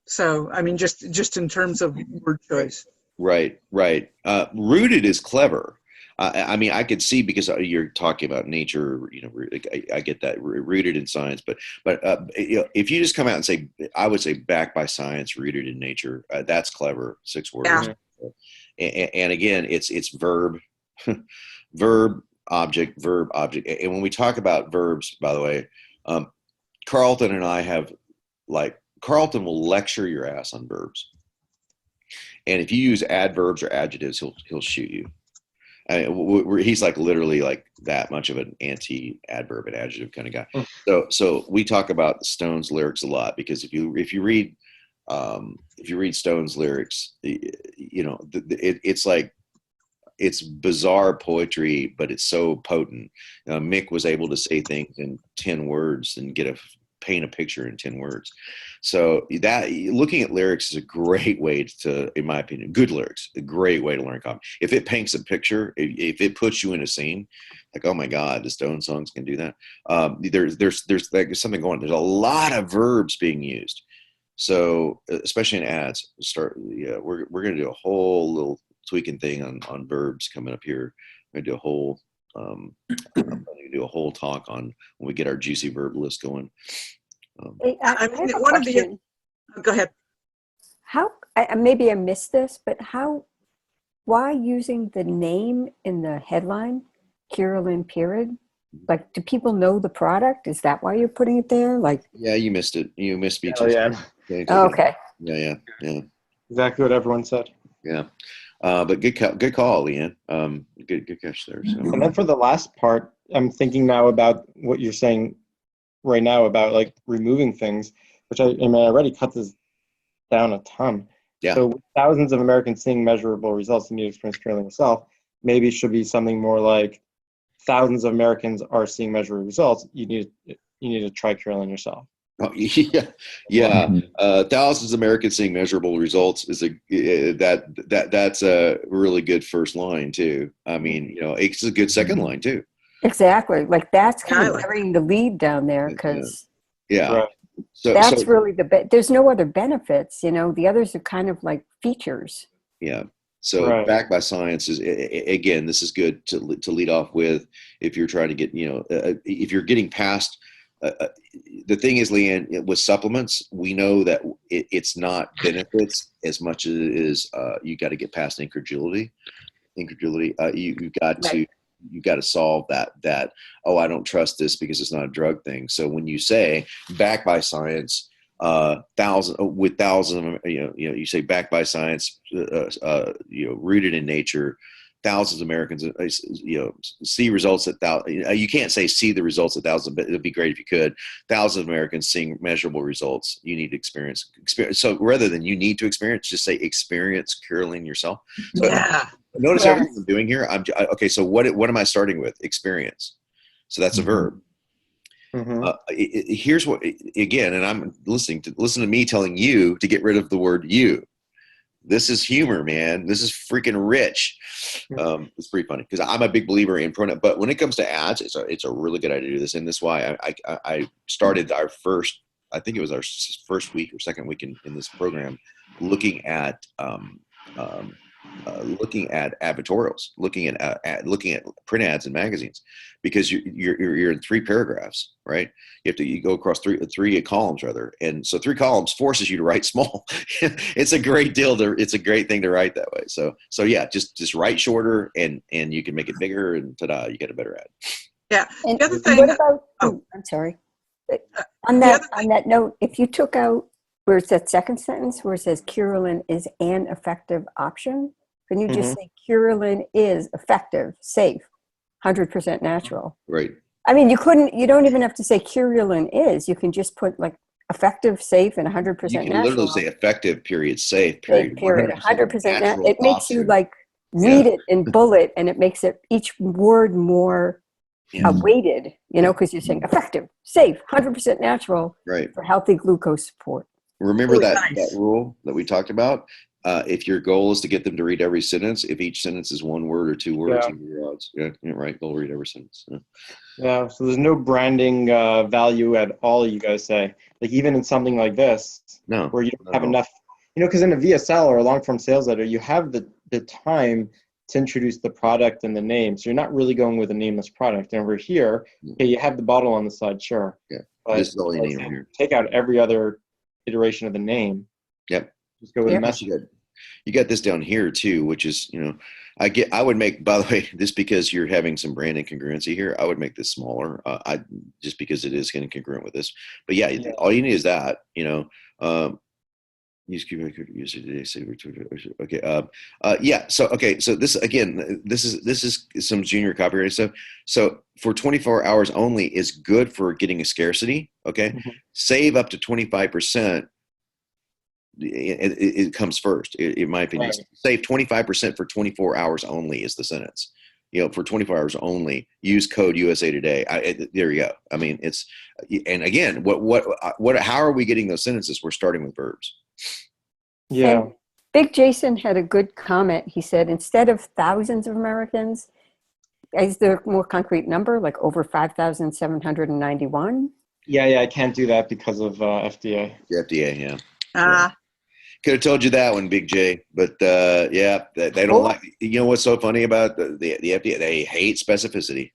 So, I mean, just in terms of word choice. Right. Rooted is clever. I mean, I could see, because you're talking about nature, I get that, rooted in science, but if you just come out and say, I would say backed by science, rooted in nature, that's clever. 6 words. Yeah. And again, it's verb, verb, object. And when we talk about verbs, by the way, Carlton and I have, Carlton will lecture your ass on verbs. And if you use adverbs or adjectives, he'll shoot you. I mean, he's literally that much of an anti-adverb and adjective kind of guy. So we talk about Stone's lyrics a lot, because if you read Stone's lyrics, it's bizarre poetry, but it's so potent. Mick was able to say things in 10 words and paint a picture in 10 words. So that looking at lyrics is a great way to, in my opinion, good lyrics, a great way to learn comedy. If it paints a picture, if it puts you in a scene, oh my God, the Stone songs can do that. There's something going on. There's a lot of verbs being used. So especially in ads, we're going to do a whole little tweaking thing on verbs coming up here. We're going to do a whole I'm going to do a whole talk on when we get our juicy verb list going. Hey, I mean, have a one of question. Go ahead. Maybe I missed this, but why using the name in the headline, Kirillin Period? Do people know the product? Is that why you're putting it there? Yeah, you missed it. You missed speech. Oh, yeah. Okay. Yeah. Exactly what everyone said. Yeah. But good call, Leanne. Good catch there. So. And then for the last part, I'm thinking now about what you're saying right now about removing things, which I already cut this down a ton. Yeah. So thousands of Americans seeing measurable results, you need to experience Kirillin yourself. Maybe it should be something more like thousands of Americans are seeing measurable results. You need to try Kirillin yourself. Oh, yeah. Thousands of Americans seeing measurable results is that's a really good first line too. I mean, it's a good second line too. Exactly. That's kind of carrying the lead down there, because Right. that's really there's no other benefits. The others are kind of like features. Yeah. So backed by science is, again, this is good to lead off with if you're trying to get, if you're getting past the thing is, Leanne, with supplements, we know that it's not benefits as much as it is you got to get past incredulity. You've got to solve that oh, I don't trust this because it's not a drug thing. So when you say backed by science, thousands, you say backed by science, rooted in nature, thousands of Americans, see results at you can't say see the results at thousands, but it'd be great if you could. Thousands of Americans seeing measurable results. You need to experience. So rather than you need to experience, just say experience Curlin yourself. So Yeah. notice everything I'm doing here. Okay. So what am I starting with? Experience. So that's a verb. Mm-hmm. Here's what, again, and I'm listen to me telling you to get rid of the word you. This is humor, man. This is freaking rich. It's pretty funny because I'm a big believer in pronoun. But when it comes to ads, it's a really good idea to do this. And this is why I started I think it was our first week or second week in this program, looking at advertorials, looking at print ads in magazines, because you're in 3 paragraphs, right? You go across three columns rather, and so 3 columns forces you to write small. It's a great thing to write that way. So yeah, just write shorter, and you can make it bigger, and ta-da, you get a better ad. Yeah. And The other thing. what about, I'm sorry. On that note, if you took out where it's that second sentence where it says Curlin is an effective option, can you just say Curlin is effective, safe, 100% natural? Right. I mean, you don't even have to say Curlin is. You can just put like effective, safe, and 100% natural. You can literally say effective, period, safe, period. 100% natural. It makes you option. like read it in bullet, and it makes it each word more weighted, because you're saying effective, safe, 100% natural, right, for healthy glucose support. Remember Really that nice. rule that we talked about? If your goal is to get them to read every sentence, if each sentence is 1 word or 2 words, your odds. Yeah, right. They'll read every sentence. Yeah. So there's no branding value at all, you guys say. Like even in something like this, No, where you don't have enough, because in a VSL or a long-form sales letter, you have the time to introduce the product and the name. So you're not really going with a nameless product. And over here, okay, you have the bottle on the side, sure. Yeah. But This is the only name here. Take out every other iteration of the name. Yep. Just go with a message. You got this down here too, which is, I would make, by the way, this because you're having some brand incongruency here, I would make this smaller. Just because it is going to congruent with this. But yeah, all you need is that, use today. Okay. Yeah. So, okay. So this, again, this is some junior copyright stuff. So for 24 hours only is good for getting a scarcity. Okay. Save up to 25%. It comes first, in my opinion. Right. Save 25% for 24 hours only is the sentence. For 24 hours only, use code USA Today. There you go. I mean, and again, how are we getting those sentences? We're starting with verbs. Yeah. And Big Jason had a good comment. He said, instead of thousands of Americans, is there a more concrete number, like over 5,791? Yeah, I can't do that because of FDA. The FDA, yeah. Could have told you that one, Big J, but they don't like. What's so funny about the FDA? They hate specificity.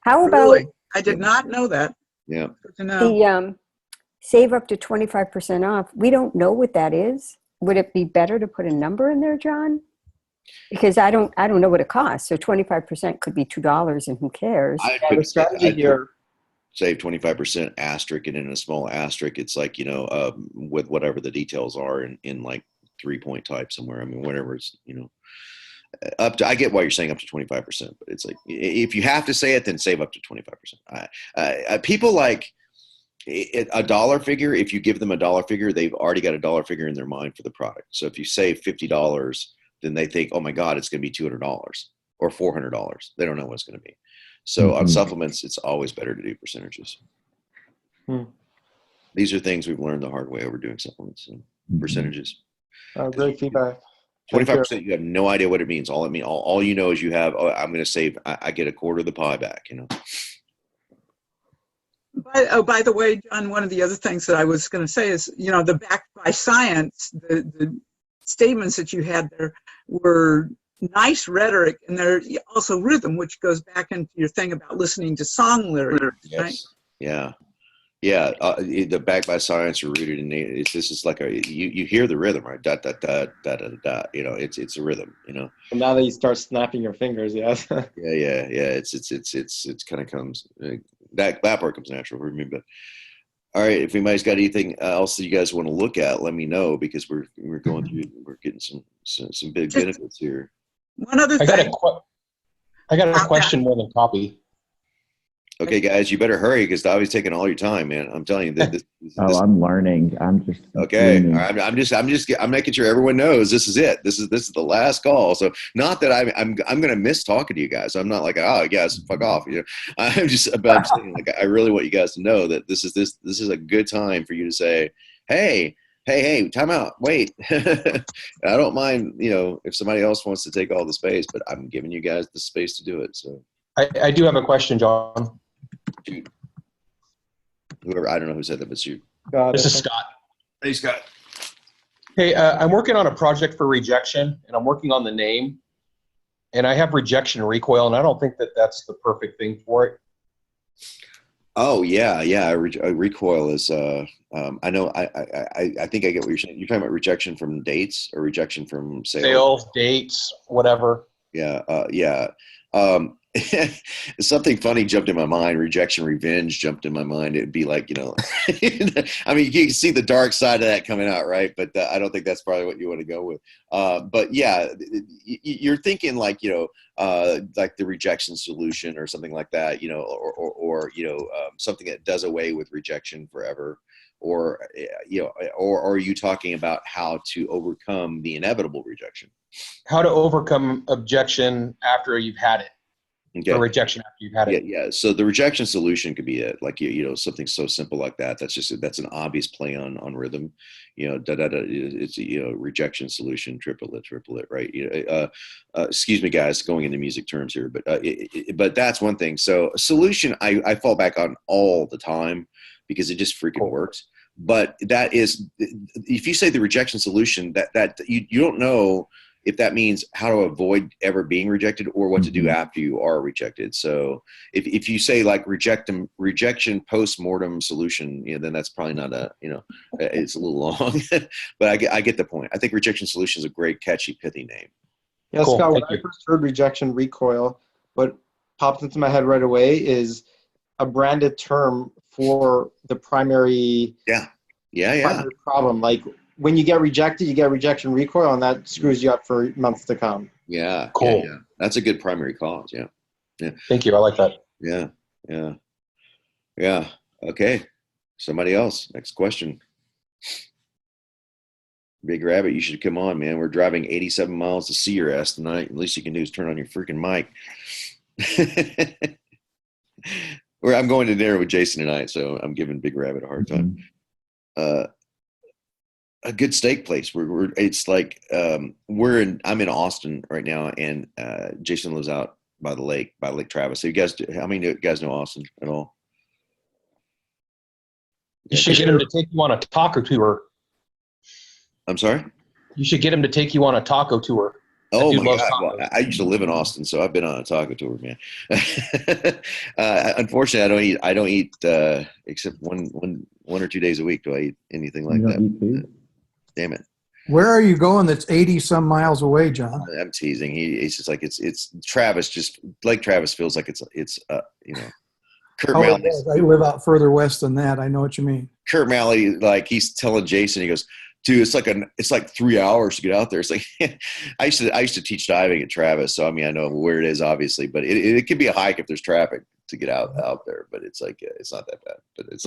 How about? Really? I did not know that. Yeah. Good to know. The save up to 25% off. We don't know what that is. Would it be better to put a number in there, John? Because I don't know what it costs. So 25% could be $2, and who cares? The strategy here. Save 25% asterisk, and in a small asterisk, it's like, with whatever the details are in like 3-point type somewhere. I mean, whatever it's, up to, I get why you're saying up to 25%, but it's like, if you have to say it, then save up to 25%. People like a dollar figure. If you give them a dollar figure, they've already got a dollar figure in their mind for the product. So if you save $50, then they think, oh my God, it's going to be $200 or $400. They don't know what it's going to be. So on supplements, it's always better to do percentages. These are things we've learned the hard way over doing supplements. So percentages. Great feedback. 25%, you have no idea what it means. All you know is you have, I'm going to save, I get a quarter of the pie back, By the way, John, one of the other things that I was going to say is, the backed by science, the statements that you had there were nice rhetoric, and they're also rhythm, which goes back into your thing about listening to song lyrics. Yes. Right? Yeah. Yeah, the backed by science or rooted in nature. This is like you hear the rhythm, right? Dot dot dot dot dot dot. You know, it's a rhythm. You know. And now that you start snapping your fingers, yes. Yeah. It's kind of comes that part comes natural for me. But all right, if anybody's got anything else that you guys want to look at, let me know because we're going through, we're getting some big benefits here. One other I got thing. I got a question more than copy. Okay, guys, you better hurry because Dobby's taking all your time, man. I'm telling you that this I'm learning. I'm just okay. learning. I'm making sure everyone knows this is it. This is the last call. So not that I'm gonna miss talking to you guys. I'm not like, oh, you guys fuck off. You know, I'm just about saying like I really want you guys to know that this is a good time for you to say, hey, time out. Wait. I don't mind, you know, if somebody else wants to take all the space, but I'm giving you guys the space to do it. So I do have a question, John. shoot. Whoever, I don't know who said that, but shoot. This is Scott. Hey, Scott. Hey, I'm working on a project for rejection, and I'm working on the name. And I have rejection recoil, and I don't think that that's the perfect thing for it. Oh yeah. Recoil is. I know. I think I get what you're saying. You're talking about rejection from dates or rejection from sales. Dates, whatever. Yeah. Yeah. Something funny jumped in my mind. Rejection revenge jumped in my mind. It'd be like, you know, I mean, you can see the dark side of that coming out, right? But I don't think that's probably what you want to go with. But yeah, you're thinking like, you know, like the rejection solution or something like that, you know, or you know, something that does away with rejection forever. Or, you know, or are you talking about how to overcome the inevitable rejection? How to overcome objection after you've had it. Okay. Or rejection after you've had it. Yeah. So the rejection solution could be it. Like, you know, something so simple like that. That's an obvious play on rhythm. You know, it's a, you know, rejection solution, triplet, right? You know, excuse me, guys, going into music terms here, but that's one thing. So a solution I fall back on all the time because it just freaking works. But that is, if you say the rejection solution, that you don't know if that means how to avoid ever being rejected or what to do after you are rejected. So if you say like rejection post-mortem solution, you know, then that's probably not you know, it's a little long, but I get the point. I think rejection solution is a great, catchy, pithy name. Yeah, Cool. Scott, when Thank I first heard rejection recoil, what popped into my head right away is a branded term for the primary primary problem. Like when you get rejected, you get rejection recoil, and that screws you up for months to come. Yeah. Cool. Yeah. That's a good primary cause. Yeah. Yeah. Thank you. I like that. Yeah. Okay. Somebody else. Next question. Big Rabbit, you should come on, man. We're driving 87 miles to see your ass tonight. At least you can do is turn on your freaking mic. I'm going to dinner with Jason tonight, so I'm giving Big Rabbit a hard time. A good steak place. It's like I'm in Austin right now, and Jason lives out by Lake Travis. So how many of you guys know Austin at all? You should get him to take you on a taco tour. I'm sorry? You should get him to take you on a taco tour. Oh my God! Well, I used to live in Austin, so I've been on a taco tour, man. Unfortunately, I don't eat except one or 2 days a week. Do I eat anything like that? Eat food? Damn it! Where are you going? That's 80 some miles away, John. I'm teasing. He's just like it's Travis. Just Lake Travis feels like it's you know. Kurt Malley. I live out further west than that. I know what you mean. Kurt Malley, like he's telling Jason, he goes, dude, it's like 3 hours to get out there. It's like I used to teach diving at Travis, so I mean I know where it is obviously, but it can be a hike if there's traffic to get out there. But it's like it's not that bad. But it's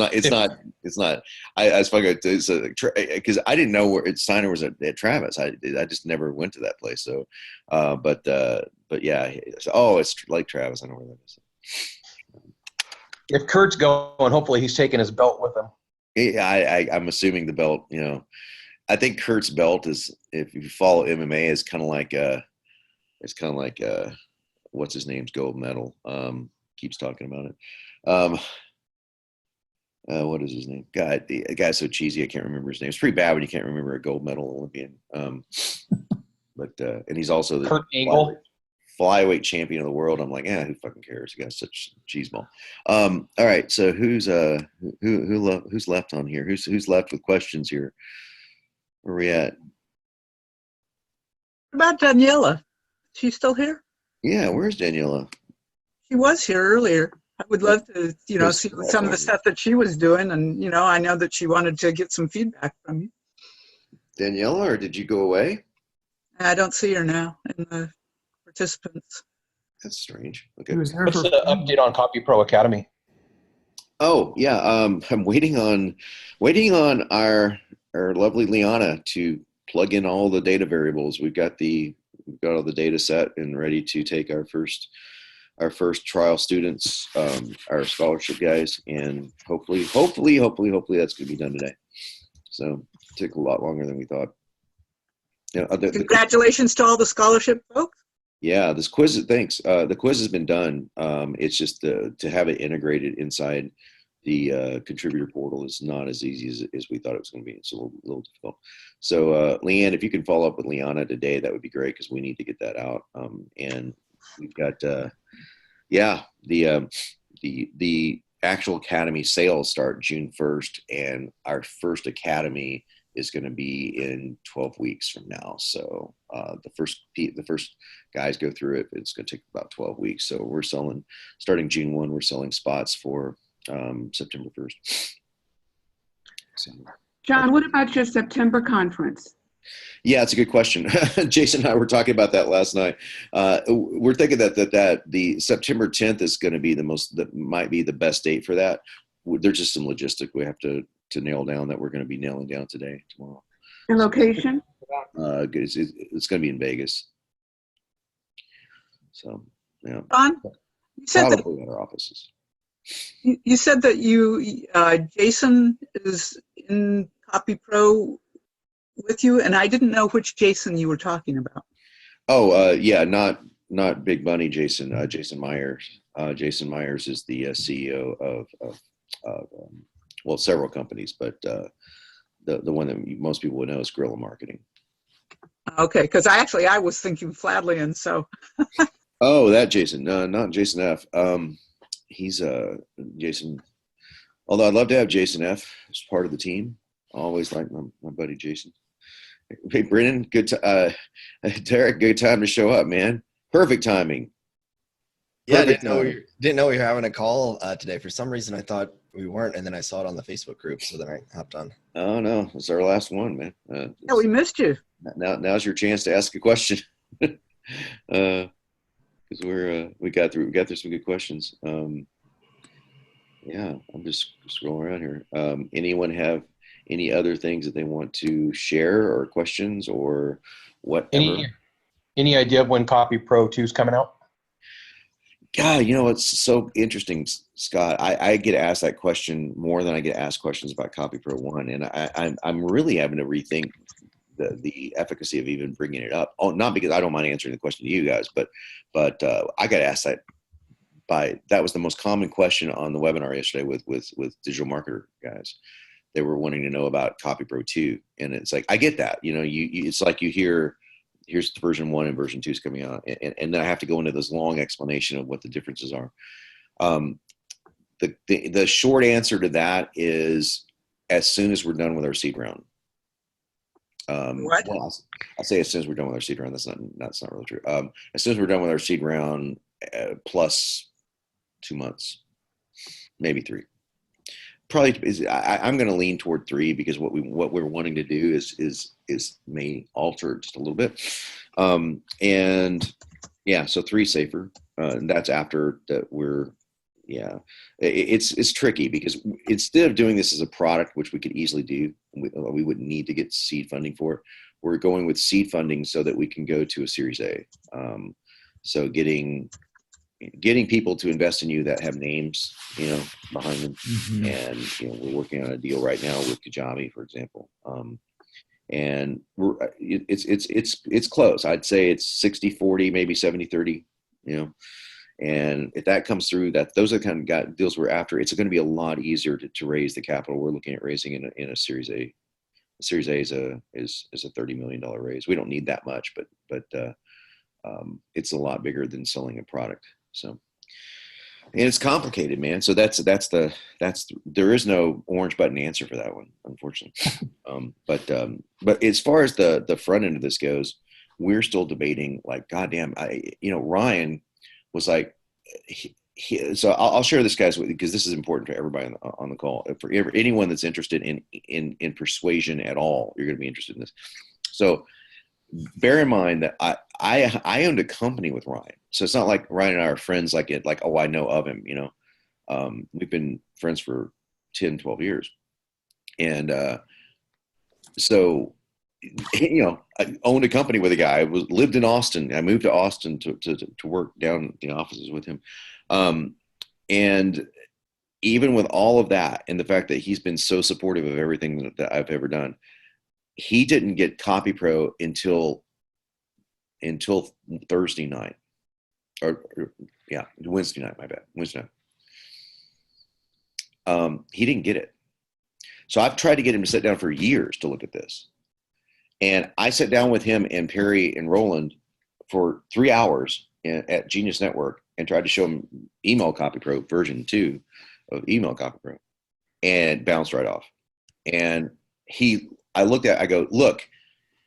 not. I was fucking because I didn't know where Steiner was at Travis. I just never went to that place. So, but yeah. It's like Travis. I know where that is. If Kurt's going, hopefully he's taking his belt with him. I'm assuming the belt, you know, I think Kurt's belt is, if you follow MMA, is kind of like what's his name's gold medal. Keeps talking about it. What is his name? God, the guy's so cheesy. I can't remember his name. It's pretty bad when you can't remember a gold medal Olympian. But and he's also the Kurt Angle. flyweight champion of the world. I'm like, who fucking cares? The guy's such cheese ball. All right, so who's left on here? Who's left with questions here? Where are we at? What about Daniela? She's still here? Yeah, where's Daniela? She was here earlier. I would love to, see some of the stuff that she was doing. And, I know that she wanted to get some feedback from you. Daniela, or did you go away? I don't see her now in the participants. That's strange. Okay. He was there What's for the update on Copy Pro Academy? Oh yeah, I'm waiting on our lovely Liana to plug in all the data variables. We've got all the data set and ready to take our first trial students, our scholarship guys, and hopefully that's going to be done today. So it took a lot longer than we thought. Congratulations to all the scholarship folks. Yeah, this quiz. Thanks. The quiz has been done. It's just to have it integrated inside the contributor portal is not as easy as we thought it was going to be. It's a little difficult. So, Leanne, if you can follow up with Liana today, that would be great because we need to get that out. And we've got, the actual academy sales start June 1st, and our first academy is going to be in 12 weeks from now. So the first guys go through it. It's going to take about 12 weeks. So we're starting June 1, we're selling spots for September 1st. So, John, what about your September conference? yeah, it's a good question. Jason and I were talking about that last night. We're thinking that the September 10th is going to be might be the best date for that. There's just some logistic we have to nail down that we're going to be nailing down today, tomorrow. The location? It's going to be in Vegas. So, yeah. Don, you said Probably at our offices. you said that Jason is in Copy Pro with you, and I didn't know which Jason you were talking about. Oh, yeah, not Big Bunny Jason. Jason Myers. Jason Myers is the CEO of several companies, but the one that most people would know is Guerrilla Marketing. Okay, because I was thinking Fladley, so. Oh, that Jason. No, not Jason F. He's Jason. Although I'd love to have Jason F. as part of the team. I always like my buddy Jason. Hey, Brennan, Derek, good time to show up, man. Perfect timing. Yeah, I Perfect didn't know we were having a call today. For some reason, I thought we weren't, and then I saw it on the Facebook group, so then I hopped on. Oh no, it's our last one, man. Yeah, we missed you. Now's your chance to ask a question. Because we got through some good questions. Yeah, I'm just scrolling around here. Anyone have any other things that they want to share or questions or whatever? Any idea of when Copy Pro 2 is coming out? God, it's so interesting, Scott. I get asked that question more than I get asked questions about Copy Pro 1, and I'm really having to rethink the efficacy of even bringing it up. Oh, not because I don't mind answering the question to you guys, but I got asked that that was the most common question on the webinar yesterday with digital marketer guys. They were wanting to know about Copy Pro 2, and it's like I get that. It's like you hear. Here's version 1 and version 2 is coming out. And then I have to go into this long explanation of what the differences are. The short answer to that is as soon as we're done with our seed round. What? Well, I'll say as soon as we're done with our seed round. That's not really true. As soon as we're done with our seed round, plus 2 months, maybe 3. Probably I'm going to lean toward 3 because what we're wanting to do is may alter just a little bit, and yeah, so 3 safer. And that's after that it's tricky because instead of doing this as a product, which we could easily do, we wouldn't need to get seed funding for it. We're going with seed funding so that we can go to a Series A. So getting people to invest in you that have names, behind them. Mm-hmm. And, we're working on a deal right now with Kajabi, for example. And it's close. I'd say it's 60-40, maybe 70-30, and if that comes through, those are the kind of deals we're after. It's going to be a lot easier to raise the capital. We're looking at raising in a Series A. A Series A is a $30 million raise. We don't need that much, but it's a lot bigger than selling a product. So, and it's complicated, man. So there is no orange button answer for that one, unfortunately. But as far as the front end of this goes, we're still debating, like, goddamn, Ryan was like, so I'll share this, guys, because this is important for everybody on the call. For anyone that's interested in persuasion at all, you're going to be interested in this. So bear in mind that I owned a company with Ryan. So it's not like Ryan and I are friends like, oh, I know of him, we've been friends for 10, 12 years. And so, I owned a company with a guy. I lived in Austin. I moved to Austin to work down in the offices with him. And even with all of that, and the fact that he's been so supportive of everything that I've ever done, he didn't get Copy Pro until Thursday night, or Wednesday night. My bad, Wednesday night. He didn't get it. So I've tried to get him to sit down for years to look at this. And I sat down with him and Perry and Roland for 3 hours at Genius Network and tried to show him Email Copy Pro version 2 of Email Copy Pro, and bounced right off. And I go, look,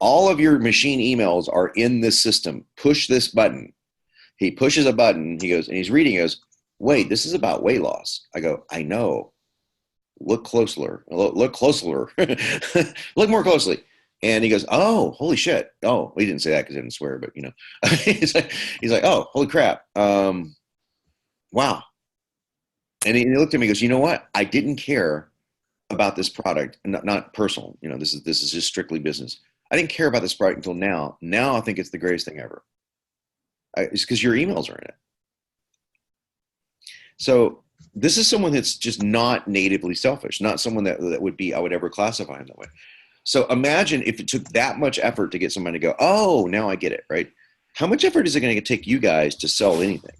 all of your machine emails are in this system. Push this button. He pushes a button. He goes, and he's reading. He goes, wait, this is about weight loss. I go, I know. Look closer. Look closer. Look more closely. And he goes, oh, holy shit. Oh, he didn't say that because he didn't swear, but he's like, oh, holy crap. Wow. And he looked at me and goes, you know what? I didn't care about this product, not personal. This is just strictly business. I didn't care about this product until now. Now I think it's the greatest thing ever. It's because your emails are in it. So this is someone that's just not natively selfish, not someone that I would ever classify him that way. So imagine if it took that much effort to get somebody to go, oh, now I get it, right? How much effort is it going to take you guys to sell anything,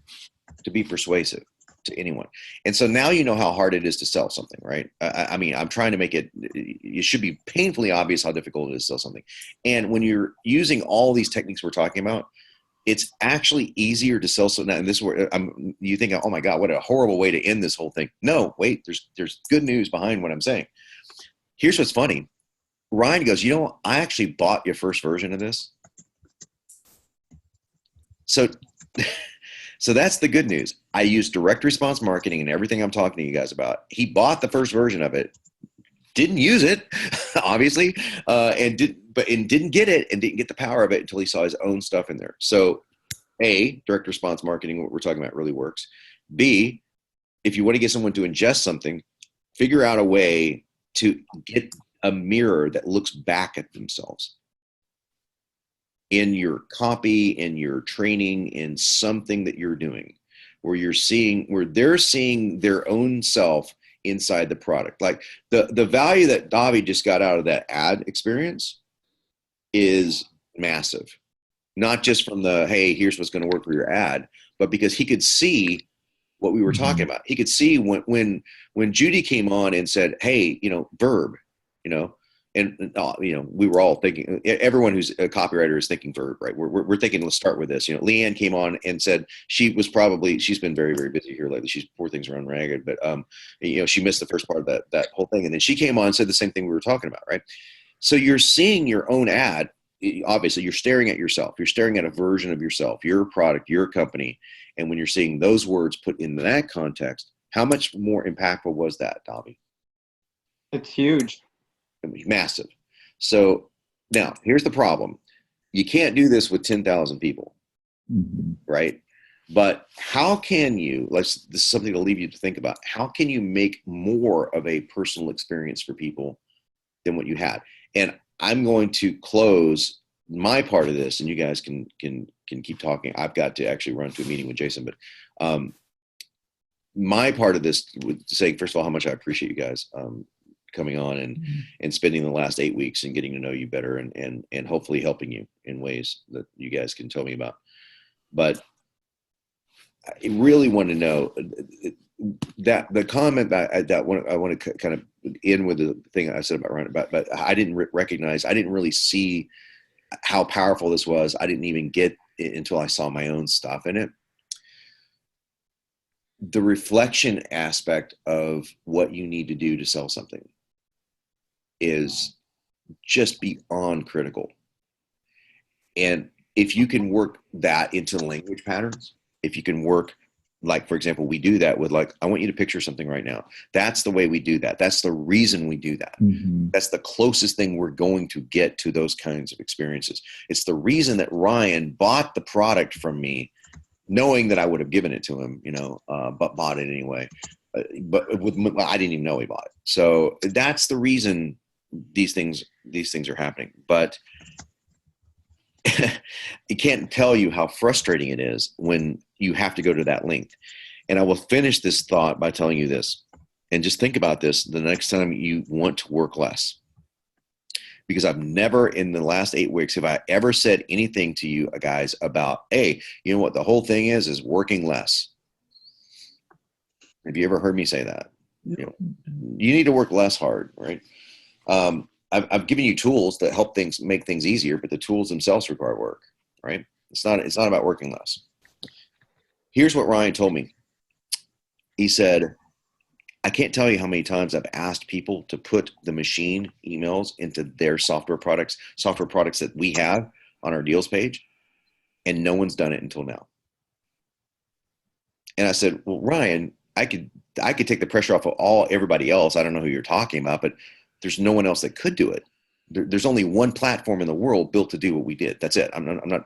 to be persuasive to anyone? And so now you know how hard it is to sell something, right? I mean, I'm trying to make it should be painfully obvious how difficult it is to sell something. And when you're using all these techniques we're talking about, it's actually easier to sell something. And this is where you think, oh my God, what a horrible way to end this whole thing. No, wait, there's good news behind what I'm saying. Here's what's funny. Ryan goes, I actually bought your first version of this. So that's the good news. I used direct response marketing and everything I'm talking to you guys about. He bought the first version of it, didn't use it, obviously, and didn't get it and didn't get the power of it until he saw his own stuff in there. So A, direct response marketing, what we're talking about, really works. B, if you want to get someone to ingest something, figure out a way to get a mirror that looks back at themselves in your copy, in your training, in something that you're doing, where they're seeing their own self inside the product. Like the value that Davi just got out of that ad experience is massive. Not just from the, hey, here's what's going to work for your ad, but because he could see what we were talking about. He could see when Judy came on and said, hey, Verb, and we were all thinking, everyone who's a copywriter is thinking Verb, right? We're thinking, let's start with this. Leanne came on and said she's been very, very busy here lately. Poor things run ragged, but she missed the first part of that whole thing. And then she came on and said the same thing we were talking about, right? So you're seeing your own ad. Obviously you're staring at yourself. You're staring at a version of yourself, your product, your company. And when you're seeing those words put in that context, how much more impactful was that, Davi? It's huge. Massive. So now here's the problem. You can't do this with 10,000 people, right? But how can you, this is something to leave you to think about. How can you make more of a personal experience for people than what you had? And I'm going to close my part of this and you guys can keep talking. I've got to actually run to a meeting with Jason, but my part of this would say, first of all, how much I appreciate you guys coming on and spending the last 8 weeks and getting to know you better and hopefully helping you in ways that you guys can tell me about. But I really want to know that the comment that I want to kind of end with the thing I said about Ryan, but I didn't recognize, I didn't really see how powerful this was. I didn't even get until I saw my own stuff in it. The reflection aspect of what you need to do to sell something is just beyond critical. And if you can work that into language patterns, if you can work, like, for example, we do that with, like, I want you to picture something right now. That's the way we do that. That's the reason we do that. Mm-hmm. That's the closest thing we're going to get to those kinds of experiences. It's the reason that Ryan bought the product from me, knowing that I would have given it to him, but bought it anyway. But I didn't even know he bought it. So that's the reason these things are happening. But I can't tell you how frustrating it is when you have to go to that length. And I will finish this thought by telling you this, and just think about this the next time you want to work less. Because I've never in the last 8 weeks have I ever said anything to you guys about, hey, you know what the whole thing is working less. Have you ever heard me say that? You need to work less hard, right? I've given you tools that help make things easier, but the tools themselves require work, right? It's not about working less. Here's what Ryan told me. He said, I can't tell you how many times I've asked people to put the machine emails into their software products that we have on our deals page, and no one's done it until now. And I said, well, Ryan, I could take the pressure off of everybody else. I don't know who you're talking about, but there's no one else that could do it. There's only one platform in the world built to do what we did. That's it. I'm not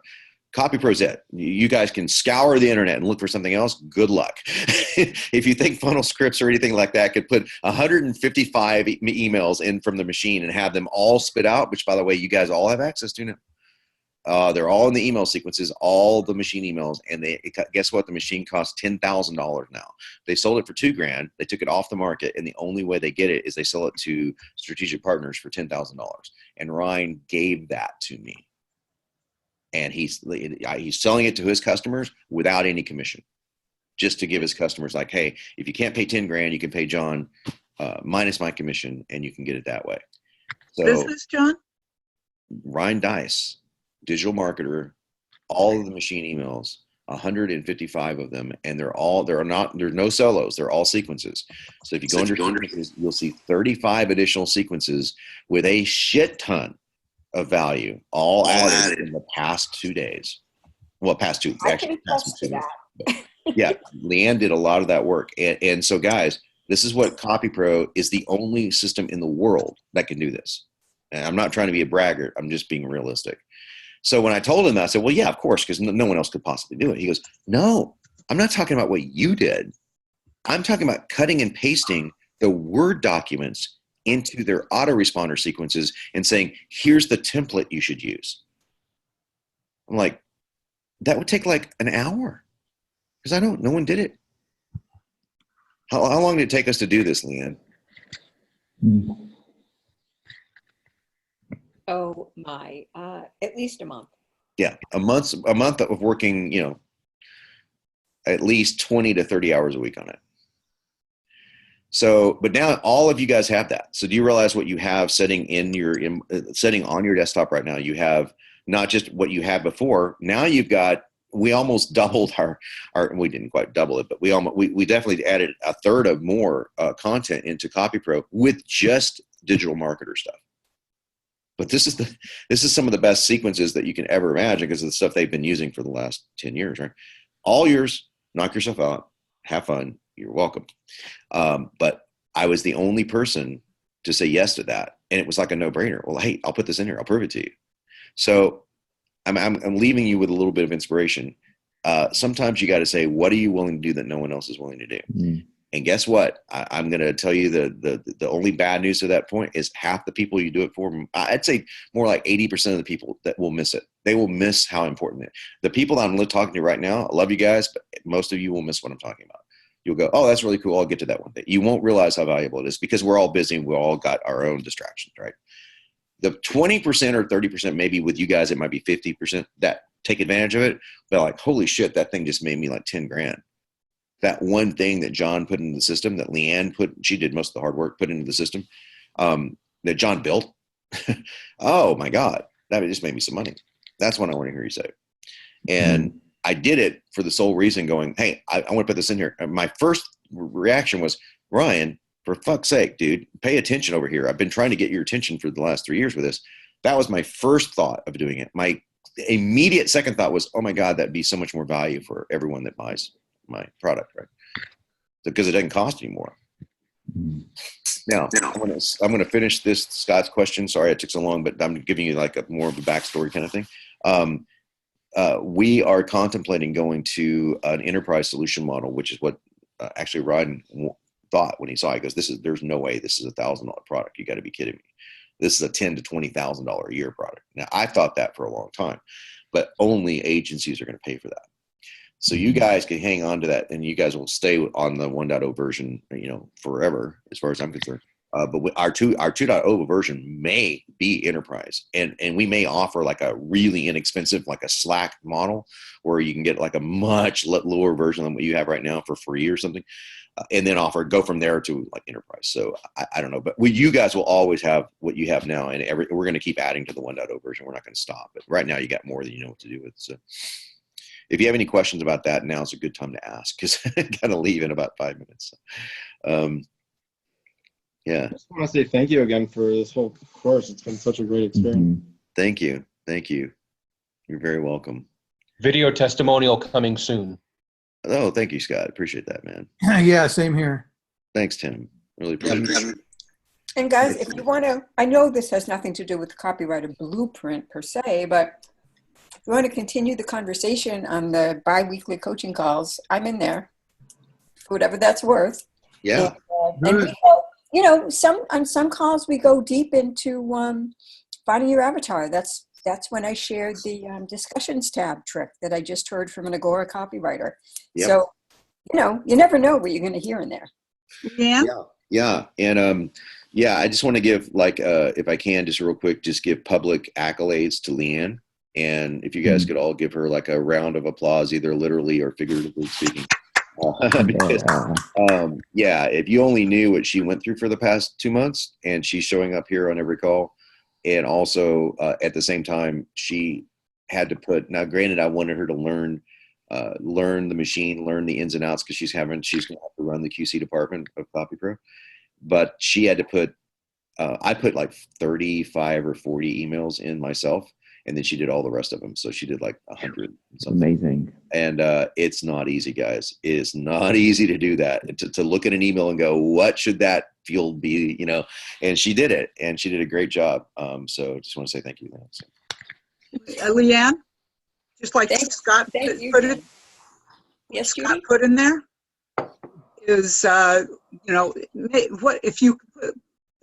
CopyPro's it. You guys can scour the internet and look for something else. Good luck. If you think funnel scripts or anything like that could put 155 emails in from the machine and have them all spit out, which, by the way, you guys all have access to now. They're all in the email sequences, all the machine emails, and guess what? The machine costs $10,000 now. They sold it for $2,000. They took it off the market, and the only way they get it is they sell it to strategic partners for $10,000. And Ryan gave that to me. And he's selling it to his customers without any commission, just to give his customers, like, hey, if you can't pay $10,000, you can pay John minus my commission, and you can get it that way. So, what is this, John? Ryan Dice, digital marketer, all of the machine emails, 155 of them, and there's no solos. They're all sequences. So if you go under sequences, you'll see 35 additional sequences with a shit ton of value, all added in the past 2 days. Well, past two, actually, past 2 days. Yeah, Leanne did a lot of that work. And so, guys, this is what CopyPro is, the only system in the world that can do this. And I'm not trying to be a braggart. I'm just being realistic. So when I told him that, I said, well, yeah, of course, because no one else could possibly do it. He goes, no, I'm not talking about what you did. I'm talking about cutting and pasting the Word documents into their autoresponder sequences and saying, here's the template you should use. I'm like, that would take like an hour, because no one did it. How long did it take us to do this, Leanne? Oh my, at least a month. Yeah, a month of working, at least 20 to 30 hours a week on it. So, but now all of you guys have that. So do you realize what you have setting on your desktop right now? You have not just what you had before. Now we almost doubled our, we didn't quite double it, but we definitely added a third of more content into CopyPro with just digital marketer stuff. But this is some of the best sequences that you can ever imagine, because of the stuff they've been using for the last 10 years, right? All yours, knock yourself out, have fun, you're welcome. But I was the only person to say yes to that. And it was like a no-brainer. Well, hey, I'll put this in here. I'll prove it to you. So I'm leaving you with a little bit of inspiration. Sometimes you got to say, what are you willing to do that no one else is willing to do? Mm. And guess what? I'm going to tell you the only bad news to that point is half the people you do it for, I'd say more like 80% of the people that will miss it. They will miss how important it is. The people that I'm talking to right now, I love you guys, but most of you will miss what I'm talking about. You'll go, oh, that's really cool. I'll get to that one day. You won't realize how valuable it is, because we're all busy and we all got our own distractions, right? The 20% or 30%, maybe with you guys, it might be 50% that take advantage of it. They're like, holy shit, that thing just made me like 10 grand. That one thing that John put into the system, that Leanne she did most of the hard work, put into the system, that John built. Oh my God, that just made me some money. That's what I want to hear you say. And I did it for the sole reason going, hey, I want to put this in here. And my first reaction was, Ryan, for fuck's sake, dude, pay attention over here. I've been trying to get your attention for the last 3 years with this. That was my first thought of doing it. My immediate second thought was, oh my God, that'd be so much more value for everyone that buys my product, right? Because it doesn't cost anymore. Now, I'm going to finish this Scott's question. Sorry it took so long, but I'm giving you like more of a backstory kind of thing. We are contemplating going to an enterprise solution model, which is what actually Ryan thought when he saw it. He goes, there's no way this is $1,000 product. You got to be kidding me. This is a $10,000 to $20,000 a year product. Now, I thought that for a long time, but only agencies are going to pay for that. So you guys can hang on to that, and you guys will stay on the 1.0 version, forever, as far as I'm concerned. But our 2.0 version may be enterprise, and we may offer like a really inexpensive, like a Slack model, where you can get like a much lower version than what you have right now for free or something, and then go from there to like enterprise. So I don't know, but you guys will always have what you have now, and we're going to keep adding to the 1.0 version. We're not going to stop. But right now, you got more than you know what to do with. So if you have any questions about that, now's a good time to ask, because I got to leave in about 5 minutes. Yeah. I just want to say thank you again for this whole course. It's been such a great experience. Thank you. You're very welcome. Video testimonial coming soon. Oh, thank you, Scott. Appreciate that, man. Yeah, same here. Thanks, Tim. Really appreciate it. And guys, if you want to, I know this has nothing to do with the copywriter blueprint per se, but if you want to continue the conversation on the bi-weekly coaching calls, I'm in there, whatever that's worth. Yeah. And on some calls we go deep into finding your avatar. That's when I shared the discussions tab trick that I just heard from an Agora copywriter. Yep. So, you never know what you're going to hear in there. Yeah. And I just want to give, like, if I can, just real quick, just give public accolades to Leanne. And if you guys could all give her like a round of applause, either literally or figuratively speaking. Because, if you only knew what she went through for the past 2 months, and she's showing up here on every call. And also at the same time, she had to now granted, I wanted her to learn the machine, learn the ins and outs, because she's going to have to run the QC department of CopyPro. But she had to put, I put like 35 or 40 emails in myself. And then she did all the rest of them. So she did like 100. Amazing. And it's not easy, guys. It's not easy to do that. To look at an email and go, what should that field be? And she did it, and she did a great job. So just want to say thank you, Lance. Leanne, just like Scott put it. Yes, Scott Judy? put in there is, what if you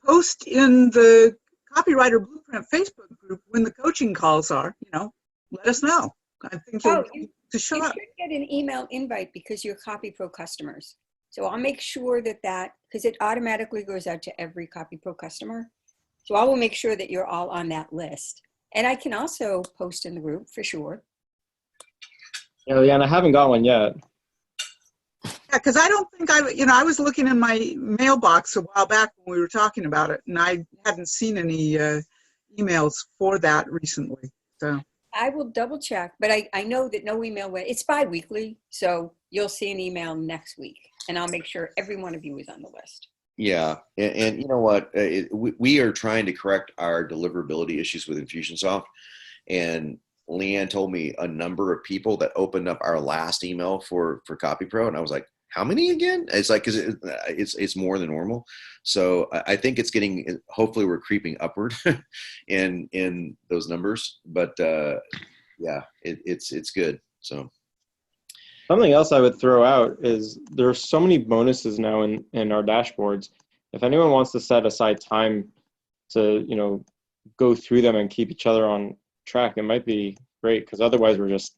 post in the Copywriter Blueprint Facebook group when the coaching calls are, let us know. I think to show up. You should get an email invite because you're CopyPro customers. So I'll make sure that because it automatically goes out to every CopyPro customer. So I will make sure that you're all on that list. And I can also post in the group for sure. Yeah, Leanne, I haven't got one yet. Yeah, because I don't think I was looking in my mailbox a while back when we were talking about it, and I hadn't seen any emails for that recently. So I will double check, but I know that no email it's bi-weekly, so you'll see an email next week, and I'll make sure every one of you is on the list. Yeah, and you know what? We are trying to correct our deliverability issues with Infusionsoft, and Leanne told me a number of people that opened up our last email for CopyPro, and I was like, how many again? It's like, because it's more than normal. So I think it's getting, hopefully we're creeping upward in those numbers, but it's good. So Something else I would throw out is there's so many bonuses now in our dashboards. If anyone wants to set aside time to, go through them and keep each other on track, it might be great, because otherwise we're just,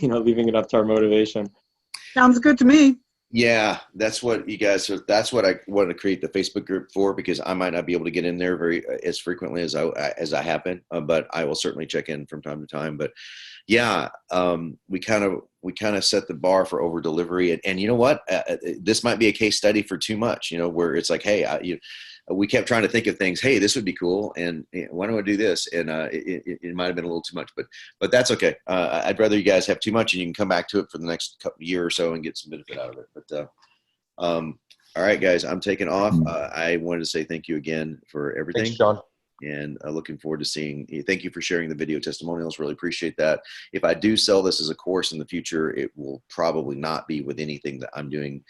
leaving it up to our motivation. sounds good to me. Yeah, that's what you guys. That's what I wanted to create the Facebook group for, because I might not be able to get in there as frequently as I have been, but I will certainly check in from time to time. But yeah, we kind of set the bar for over delivery, and you know what? This might be a case study for too much. Where it's like, hey, we kept trying to think of things. Hey, this would be cool, and why don't I do this? And it might have been a little too much, but that's okay. I'd rather you guys have too much, and you can come back to it for the next year or so and get some benefit out of it. But all right, guys, I'm taking off. I wanted to say thank you again for everything. Thanks, John. And looking forward to seeing you. Thank you for sharing the video testimonials. Really appreciate that. If I do sell this as a course in the future, it will probably not be with anything that I'm doing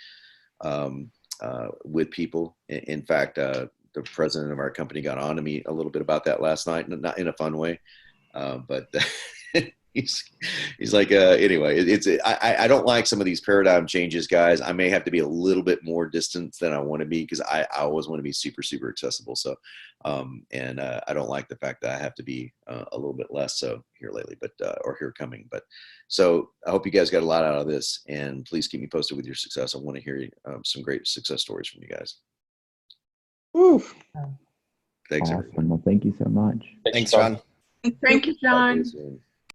with people. In fact, the president of our company got on to me a little bit about that last night, not in a fun way, but he's like, anyway, I don't like some of these paradigm changes, guys. I may have to be a little bit more distant than I want to be, because I always want to be super, super accessible. So, and I don't like the fact that I have to be a little bit less so here lately, but, or here coming. But so I hope you guys got a lot out of this, and please keep me posted with your success. I want to hear some great success stories from you guys. Woo. Thanks, Awesome. everyone. Well, thank you so much. Thanks, John. Thank you, John. Talk to you soon.